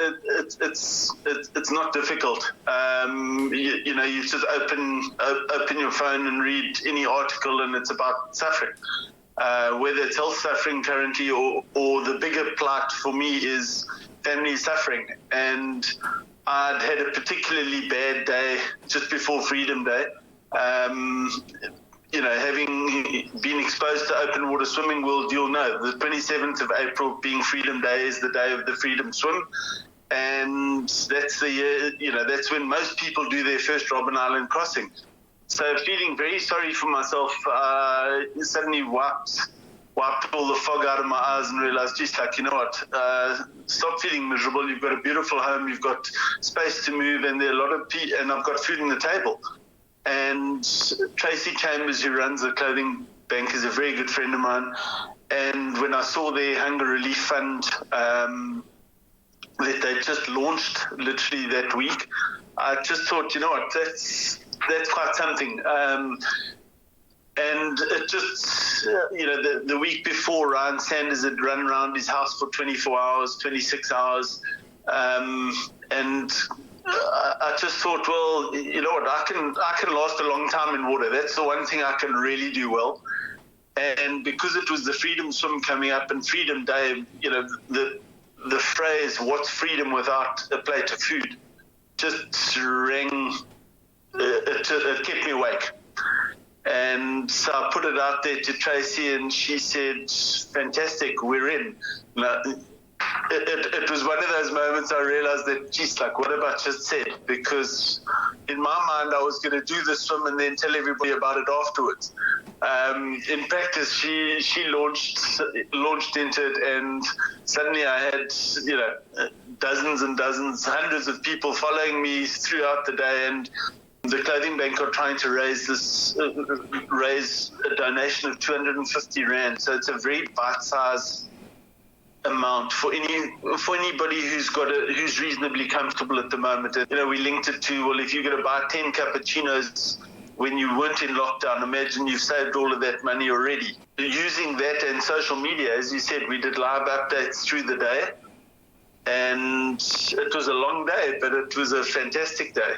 It's not difficult. You know, you just open your phone and read any article, and it's about suffering. Whether it's health suffering currently or the bigger plight for me is family suffering. And I'd had a particularly bad day just before Freedom Day. You know, having been exposed to open water swimming world, you'll know the 27th of April being Freedom Day is the day of the Freedom Swim. And that's the year, you know, that's when most people do their first Robben Island crossing. So feeling very sorry for myself, suddenly wiped all the fog out of my eyes and realized, geez, like, you know what, stop feeling miserable. You've got a beautiful home, you've got space to move, and there are a lot of people, and I've got food on the table. And Tracy Chambers, who runs the Clothing Bank, is a very good friend of mine. And when I saw their Hunger Relief Fund that they just launched literally that week, I just thought, you know what, that's quite something. And it just, the week before, Ryan Sanders had run around his house for 24 hours, 26 hours. And I just thought, well, you know what, I can last a long time in water. That's the one thing I can really do well. And because it was the Freedom Swim coming up and Freedom Day, the phrase, what's freedom without a plate of food, just rang, it kept me awake. And so I put it out there to Tracy, and she said, fantastic, we're in. It was one of those moments I realized that, geez, like, what have I just said? Because in my mind, I was going to do the swim and then tell everybody about it afterwards. In practice, she launched into it, and suddenly I had, dozens and dozens, hundreds of people following me throughout the day, and the clothing bank are trying to raise a donation of 250 Rand. So it's a very bite-sized amount for anybody who's reasonably comfortable at the moment. We linked it to, well, if you're going to buy 10 cappuccinos when you weren't in lockdown, imagine you've saved all of that money already. Using that and social media, as you said, we did live updates through the day, and it was a long day, but it was a fantastic day.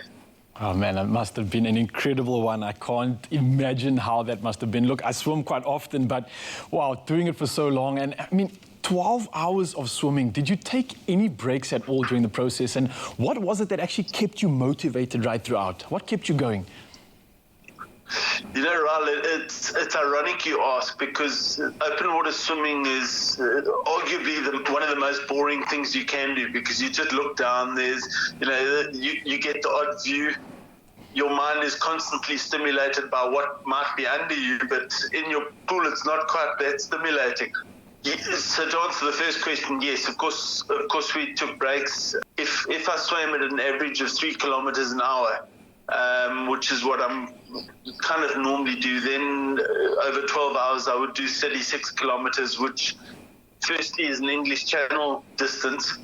Oh man, it must have been an incredible one. I can't imagine how that must have been. Look, I swim quite often, but wow, doing it for so long. And I mean, 12 hours of swimming. Did you take any breaks at all during the process? And what was it that actually kept you motivated right throughout? What kept you going? Raul, it's ironic you ask, because open water swimming is arguably one of the most boring things you can do, because you just look down, there's, you get the odd view. Your mind is constantly stimulated by what might be under you, but in your pool, it's not quite that stimulating. So to answer the first question, yes, of course we took breaks. If I swam at an average of 3 kilometers an hour, which is what I'm kind of normally do, then over 12 hours I would do 36 kilometers, which firstly is an English Channel distance,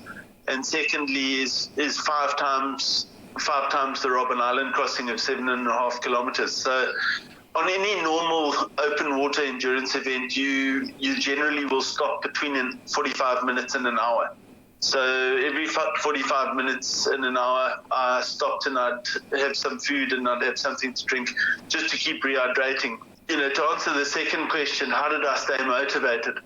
and secondly is 5 times the Robben Island crossing of 7.5 kilometers. So on any normal open water endurance event, you generally will stop between 45 minutes and an hour. So every 45 minutes and an hour, I stopped and I'd have some food and I'd have something to drink just to keep rehydrating. To answer the second question, how did I stay motivated?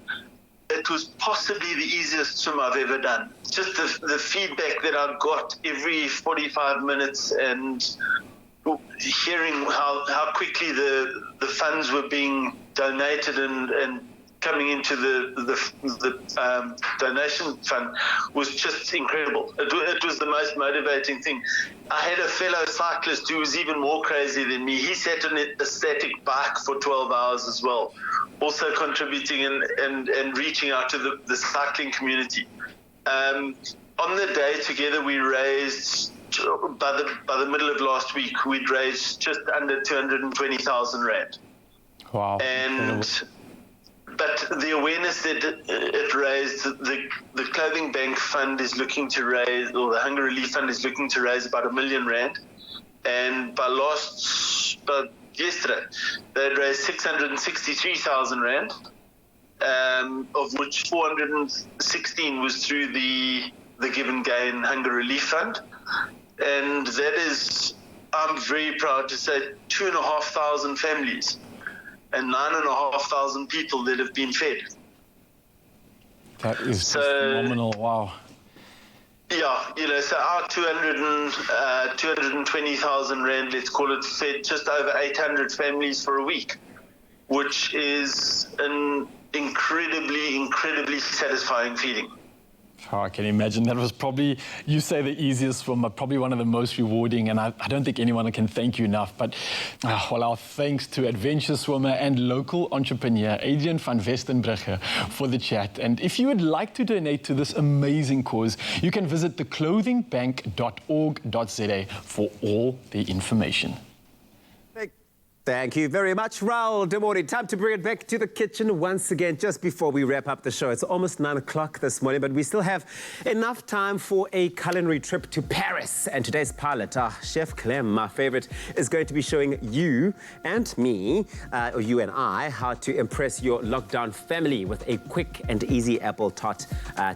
It was possibly the easiest swim I've ever done. Just the feedback that I got every 45 minutes, and hearing how quickly the funds were being donated and coming into the donation fund was just incredible. It was the most motivating thing. I had a fellow cyclist who was even more crazy than me. He sat on a static bike for 12 hours as well, also contributing and reaching out to the cycling community. On the day together, we raised, by the middle of last week, we'd raised just under 220,000 Rand. Wow. But the awareness that it raised, the Clothing Bank Fund is looking to raise, or the Hunger Relief Fund is looking to raise about R1 million. And by yesterday, they had raised 663,000 Rand, of which 416 was through the Give and Gain Hunger Relief Fund. And that is, I'm very proud to say, 2,500 families and 9,500 people that have been fed. That is just phenomenal, wow. Yeah, so our 220,000 Rand, let's call it, fed just over 800 families for a week, which is an incredibly satisfying feeling. Oh, I can imagine. That was probably, you say the easiest swim, but probably one of the most rewarding, and I don't think anyone can thank you enough. But well, our thanks to adventure swimmer and local entrepreneur Adrian van Westenbrugge for the chat. And if you would like to donate to this amazing cause, you can visit theclothingbank.org.za for all the information. Thank you very much, Raul. Good morning. Time to bring it back to the kitchen once again, just before we wrap up the show. It's almost 9 o'clock this morning, but we still have enough time for a culinary trip to Paris. And today's pilot, Chef Clem, my favorite, is going to be showing you and me, or you and I, how to impress your lockdown family with a quick and easy apple tart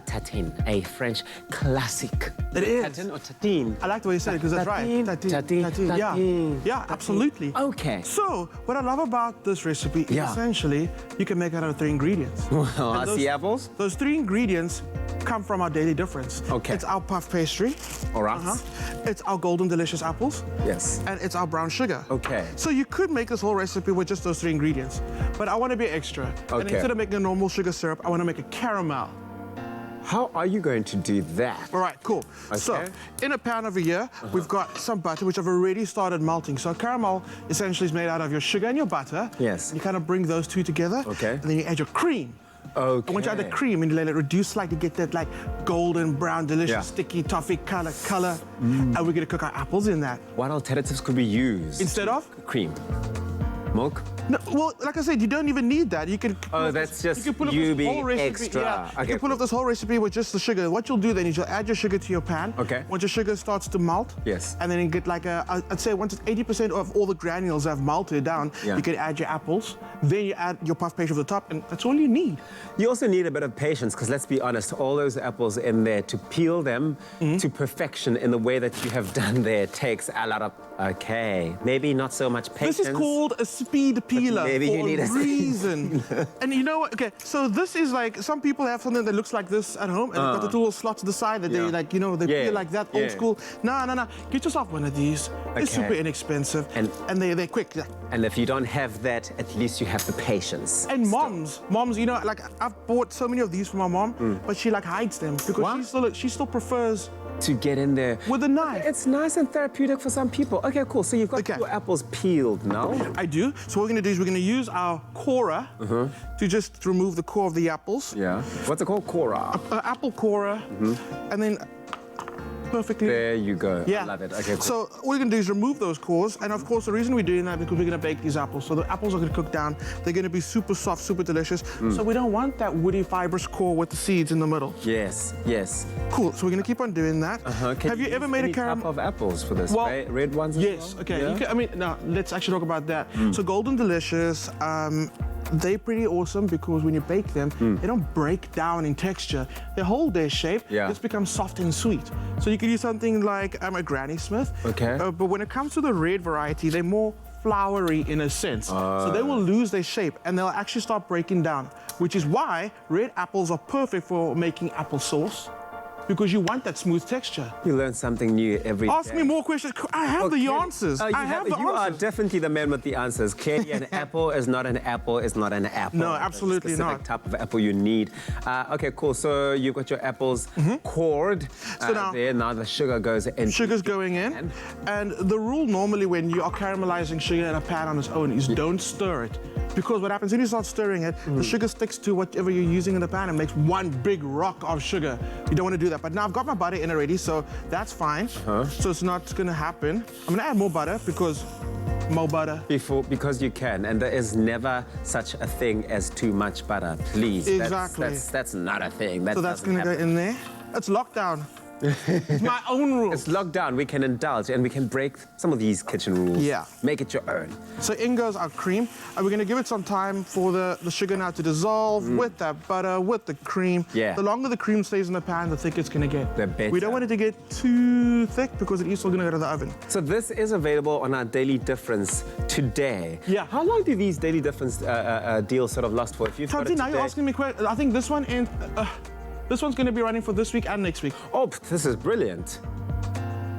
tatin, a French classic. It is. Tatin or tatin? I like the way you said it because that's right. Tatin. Yeah, absolutely. Okay. So, what I love about this recipe is essentially you can make it out of 3 ingredients. Well, I see apples. Those 3 ingredients come from our daily difference. Okay. It's our puff pastry. All right. It's our golden delicious apples. Yes. And it's our brown sugar. Okay. So you could make this whole recipe with just those 3 ingredients. But I want to be extra. Okay. And instead of making a normal sugar syrup, I want to make a caramel. How are you going to do that? All right, cool. Okay. So, in a pan over here, we've got some butter, which I've already started melting. So, caramel essentially is made out of your sugar and your butter. Yes. You kind of bring those 2 together. Okay. And then you add your cream. Okay. And once you add the cream, and you let it reduce slightly, get that like golden brown, delicious, sticky, toffee color. And we're going to cook our apples in that. What alternatives could be used? Instead of? Cream. Milk? No, well, like I said, you don't even need that. You can. Oh, that's just you pull you this being whole recipe, extra. Yeah, Okay, you can pull up this whole recipe with just the sugar. What you'll do then is you'll add your sugar to your pan. Okay. Once your sugar starts to melt. Yes. And then you get like I'd say once it's 80% of all the granules have melted down, Yeah. you can add your apples. Then you add your puff pastry over the top, and that's all you need. You also need a bit of patience, because let's be honest, all those apples in there, to peel them to perfection in the way that you have done there takes a lot of, maybe not so much patience. This is called a speed peeler maybe for you need a a reason. And you know what? Okay, so this is like, some people have something that looks like this at home, and they've got the 2 little slots to the side that they like, you know, they peel like that, old school. No. Get yourself one of these. It's super inexpensive, and they're quick. And if you don't have that, at least you have the patience. And moms, you know, like I've bought so many of these for my mom, but she like hides them because she still prefers to get in there with a knife. It's nice and therapeutic for some people. Okay, cool. So you've got your apples peeled now. I do. So what we're going to do is we're going to use our corer to just remove the core of the apples. Yeah. What's it called? Corer? Apple corer. And then perfectly. There you go. Yeah. I love it. Okay, cool. So what we're going to do is remove those cores. And of course, the reason we're doing that is because we're going to bake these apples. So the apples are going to cook down. They're going to be super soft, super delicious. So we don't want that woody, fibrous core with the seeds in the middle. Yes, yes. Cool. So we're going to keep on doing that. Have you ever made a caramel? Type of apples for this? Well, red ones? Yes. Well? Okay. Yeah? You can, I mean, now let's actually talk about that. So golden delicious. They're pretty awesome because when you bake them, they don't break down in texture. They hold their shape. Yeah. Just become soft and sweet. So you can use something like a Granny Smith. Okay. But when it comes to the red variety, they're more floury in a sense. So they will lose their shape and they'll actually start breaking down, which is why red apples are perfect for making applesauce. Because you want that smooth texture. You learn something new every day. Ask me more questions. I have the answers. I have the you answers. are definitely the man with the answers. Clearly, an apple is not an apple is not an apple. No, absolutely the specific type of apple you need. Okay, cool. So you've got your apples cored. So now the sugar goes in. Sugar's going in. And the rule normally when you are caramelizing sugar in a pan on its own is don't stir it. Because what happens when you start stirring it, the sugar sticks to whatever you're using in the pan and makes one big rock of sugar. You don't want to do that. But now I've got my butter in already, so that's fine. So it's not going to happen. I'm going to add more butter because more butter. Because you can, and there is never such a thing as too much butter. Please. Exactly. That's not a thing. So that's going to go in there. It's lockdown. It's my own rule. It's locked down. We can indulge and we can break some of these kitchen rules. Yeah. Make it your own. So in goes our cream. And we're going to give it some time for the sugar now to dissolve with that butter, with the cream. Yeah. The longer the cream stays in the pan, the thicker it's going to get. The better. We don't want it to get too thick because it is still going to go to the oven. So this is available on our Daily Difference today. Yeah. How long do these Daily Difference deals sort of last for? If you've got it now today? you're asking me questions. I think this one and... this one's going to be running for this week and next week. Oh, this is brilliant.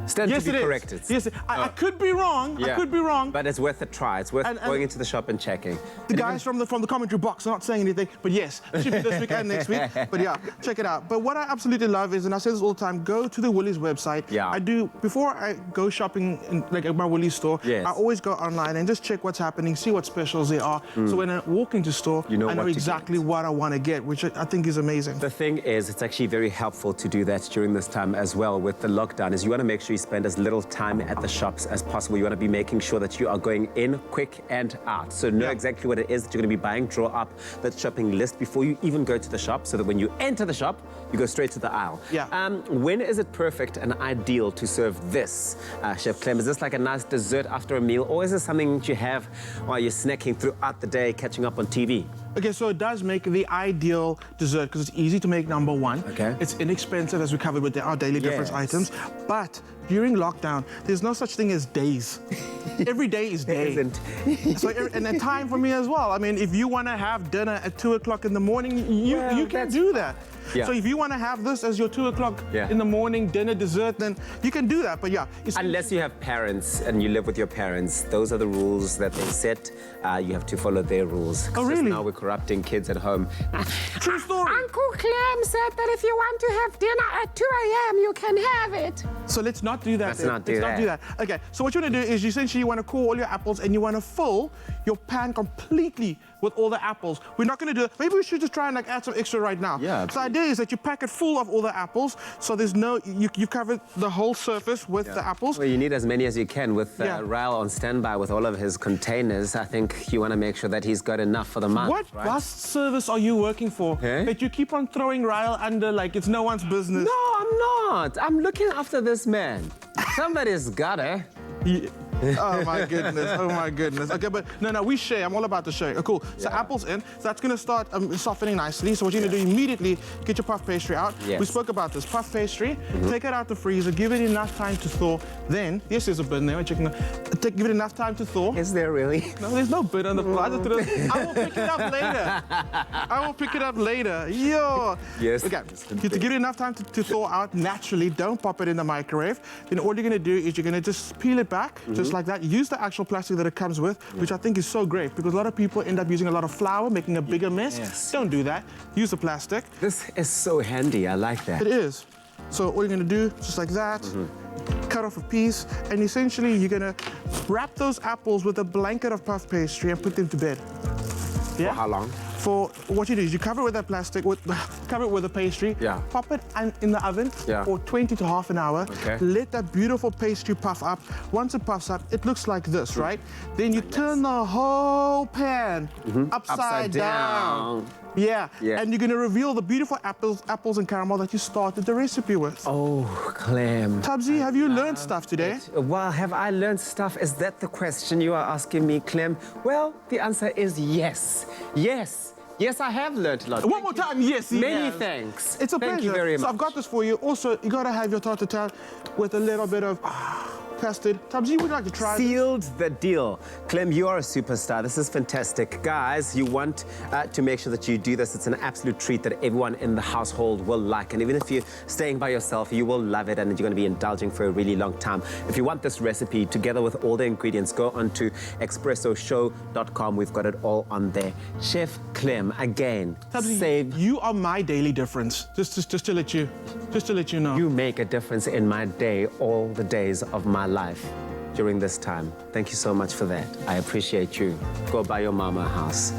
Stand to be corrected. Yes, I could be wrong. Yeah. I could be wrong. But it's worth a try. It's worth going into the shop and checking. The guys from the commentary box are not saying anything, but yes, it should be this week and next week. But yeah, check it out. But what I absolutely love is, and I say this all the time, go to the Woolies website. Yeah. I do, before I go shopping in, like at my Woolies store, Yes. I always go online and just check what's happening, see what specials there are. So when I walk into store, I know exactly what I want to get, which I think is amazing. The thing is, it's actually very helpful to do that during this time as well with the lockdown, is you want to make sure you spend as little time at the shops as possible. You want to be making sure that you are going in quick and out. So know exactly what it is that you're going to be buying. Draw up that shopping list before you even go to the shop, so that when you enter the shop, you go straight to the aisle. When is it perfect and ideal to serve this, Chef Clem? Is this like a nice dessert after a meal, or is this something that you have while you're snacking throughout the day, catching up on TV? Okay, so it does make the ideal dessert because it's easy to make, number one. Okay. It's inexpensive, as we covered with our daily difference items. But during lockdown, there's no such thing as days. Every day is day. So, and then time for me as well. I mean, if you want to have dinner at 2 o'clock in the morning, you can do that. So if you want to have this as your 2 o'clock in the morning dinner dessert, then you can do that. But unless you have parents and you live with your parents, those are the rules that they set. You have to follow their rules. Oh, really? Now we're corrupting kids at home. True story. Uncle Clem said that if you want to have dinner at 2 a.m., you can have it. So let's not do that. Let's not do that. Okay, so what you want to do is essentially you want to core all your apples and you want to fill your pan completely with all the apples. We're not going to do it. Maybe we should just try and add some extra right now. So the idea is that you pack it full of all the apples, so there's no, you cover the whole surface with the apples. Well, you need as many as you can. With Ryle on standby with all of his containers, I think you want to make sure that he's got enough for the month. What bus service are you working for? That you keep on throwing Ryle under like it's no one's business? No, I'm not. I'm looking after this man. Somebody's got her. Oh my goodness, oh my goodness. Okay, but no, we share. I'm all about the sharing. Oh, cool. So apples in. So that's going to start softening nicely. So what you're going to do immediately, get your puff pastry out. We spoke about this. Puff pastry, take it out the freezer, give it enough time to thaw. Then, yes, there's a bit in there. Give it enough time to thaw. Is there really? No, there's no bit on the floor. I will pick it up later. I will pick it up later. Yo. Yes. Okay, you have to give it enough time to thaw out naturally. Don't pop it in the microwave. Then all you're going to do is you're going to just peel it back, just like that. Use the actual plastic that it comes with, which I think is so great because a lot of people end up using a lot of flour, making a bigger mess. Don't do that. Use the plastic. This is so handy. I like that. It is. So all you're going to do, just like that, cut off a piece, and essentially you're going to wrap those apples with a blanket of puff pastry and put them to bed. For how long? For what you do is you cover it with that plastic, cover it with a pastry, pop it in the oven for 20 to half an hour. Let that beautiful pastry puff up. Once it puffs up, it looks like this, right? Then you turn the whole pan upside down. And you're going to reveal the beautiful apples and caramel that you started the recipe with. Oh, Clem. Tabzi, have you learned stuff today? Well, have I learned stuff? Is that the question you are asking me, Clem? Well, the answer is yes. Yes. Yes, I have learned a lot. One more time, yes. Many thanks. It's a pleasure. Thank you very much. So I've got this for you. Also, you got to have your tartare with a little bit of custard. Tabzi, would you like to try Sealed the deal. Clem, you are a superstar. This is fantastic. Guys, you want to make sure that you do this. It's an absolute treat that everyone in the household will like. And even if you're staying by yourself, you will love it and you're going to be indulging for a really long time. If you want this recipe, together with all the ingredients, go on to expressoshow.com. We've got it all on there. Chef Clem, again, Tabzi, you are my daily difference. Just to let you know. You make a difference in my day, all the days of my life during this time. Thank you so much for that. I appreciate you. Go buy your mama a house.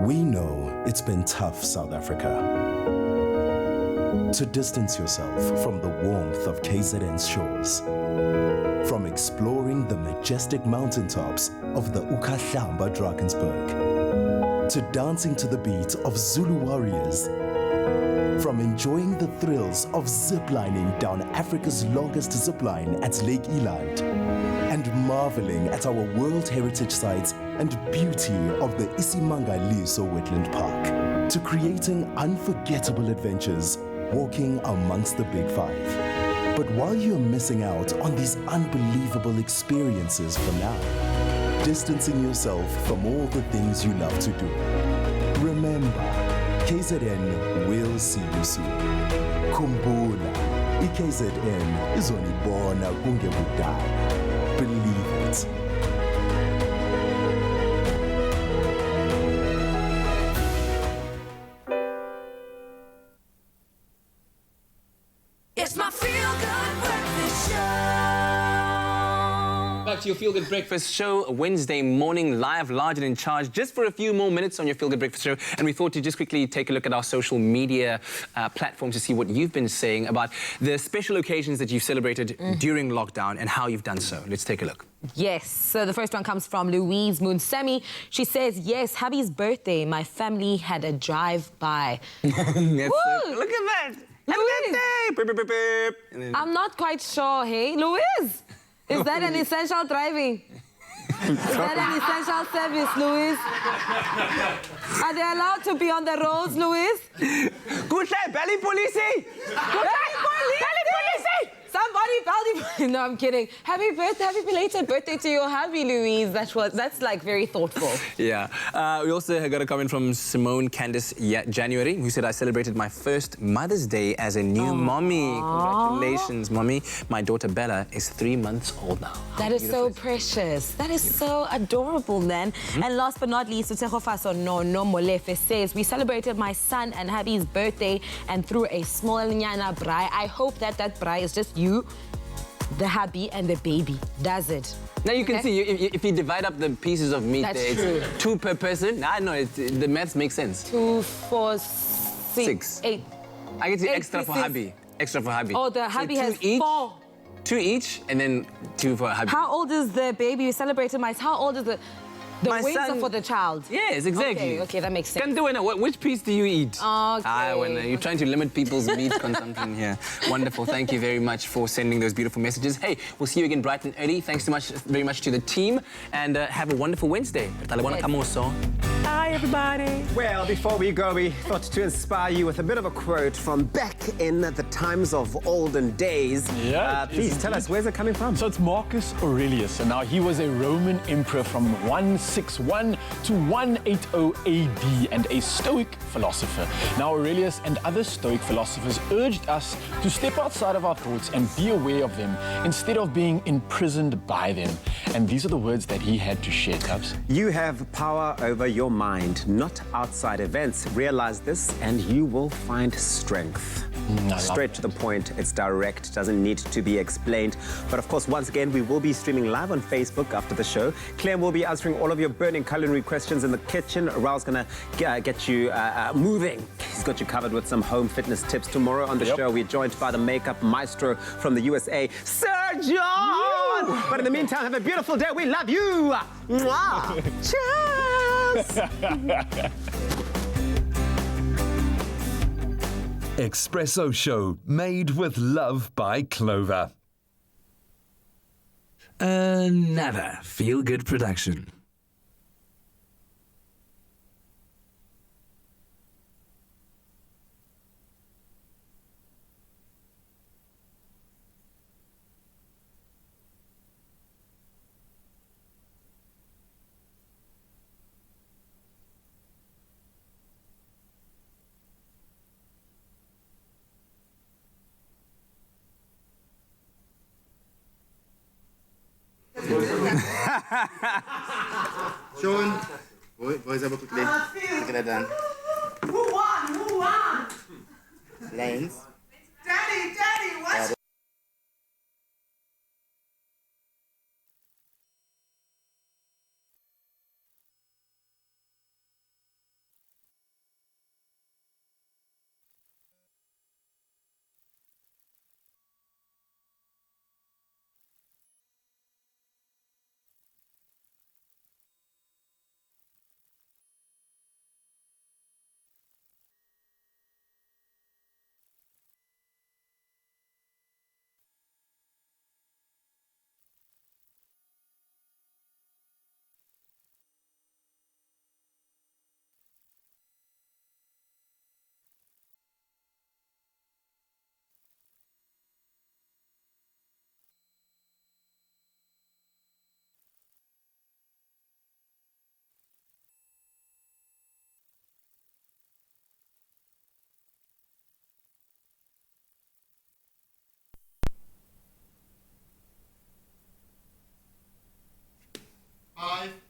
We know it's been tough, South Africa. To distance yourself from the warmth of KZN's shores, from exploring the majestic mountaintops of the Ukahlamba Drakensberg, to dancing to the beat of Zulu warriors, from enjoying the thrills of ziplining down Africa's longest zipline at Lake Eland, and marveling at our World Heritage Sites and beauty of the Isimanga Liso Wetland Park, to creating unforgettable adventures walking amongst the Big Five. But while you're missing out on these unbelievable experiences for now, distancing yourself from all the things you love to do, remember, KZN will see you soon. Kumbula, iKZN izonibona kungebudala. Believe it. It's my feel-good breakfast show. Back to your Feel Good Breakfast Show, Wednesday morning, live, large and in charge, just for a few more minutes on your Feel Good Breakfast Show. And we thought to just quickly take a look at our social media platforms to see what you've been saying about the special occasions that you've celebrated during lockdown and how you've done so. Let's take a look. Yes, so the first one comes from Louise Munsemi. She says, yes, hubby's birthday. My family had a drive-by. Look at that. Louise, I'm not quite sure, hey? Louise, is that an essential driving? Is that an essential service, Louise? Are they allowed to be on the roads, Louise? Good day, belly police! Belly police! Somebody belly... No, I'm kidding. Happy belated birthday to your hubby, Louise. That's like very thoughtful. Yeah. We also got a comment from Simone Candice January, who said, I celebrated my first Mother's Day as a new mommy. Congratulations, mommy. My daughter Bella is 3 months old now. That is so precious. That is so adorable, then. And last but not least, Utsehofaso no Molefe says, we celebrated my son and hubby's birthday and threw a small nyana braai. I hope that braai is just you, the hubby, and the baby. Does it? Now you can see, if you divide up the pieces of meat, That's there, true. it's 2 per person. I know, the maths make sense. 2, 4, 6, 8. I get the extra pieces. for hubby. Extra for hubby. Oh, the hubby has 4. 2 each, and then 2 for hubby. How old is the baby? You celebrated how old is the My wings son- are for the child? Yes, exactly. Okay, that makes sense. Can do it. Which piece do you eat? Okay. When you're trying to limit people's meat consumption here. Wonderful. Thank you very much for sending those beautiful messages. Hey, we'll see you again bright and early. Thanks very much to the team, and have a wonderful Wednesday. Hi, everybody. Well, before we go, we thought to inspire you with a bit of a quote from back in the times of olden days. Yeah. Please tell us, where's it coming from? So it's Marcus Aurelius, and now he was a Roman emperor from 161 to 180 AD and a Stoic philosopher. Now Aurelius and other Stoic philosophers urged us to step outside of our thoughts and be aware of them instead of being imprisoned by them. And these are the words that he had to share, Tubbs. You have power over your mind, not outside events. Realize this and you will find strength. Straight to the point, it's direct, doesn't need to be explained. But of course, once again, we will be streaming live on Facebook after the show. Claire will be answering all of your burning culinary questions in the kitchen. Raul's gonna get you moving. He's got you covered with some home fitness tips. Tomorrow on the show, we're joined by the makeup maestro from the USA, Sir John! But in the meantime, have a beautiful day. We love you! Mwah. Cheers! Expresso Show, made with love by Clover. Another feel-good production. Sean, boys have a quickly. Look at that done. Who won? Lanes. Daddy, what?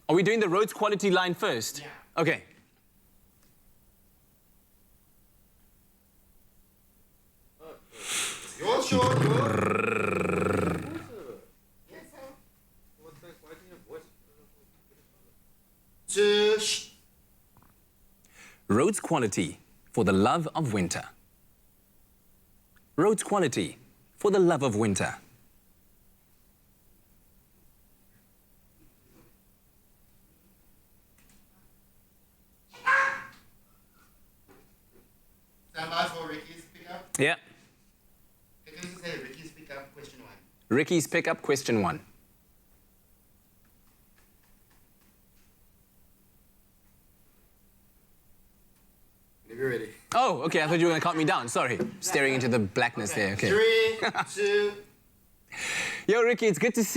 Are we doing the roads quality line first? Yeah. Okay. You're sure. Roads quality for the love of winter. Roads quality for the love of winter. Stand by for Ricky's pickup. Yeah. Can you say Ricky's pickup, question 1? Ricky's pickup, question 1. Whenever you're ready. Oh, okay. I thought you were going to count me down. Sorry. Staring into the blackness there. Okay. 3, 2. Yo, Ricky, it's good to see you.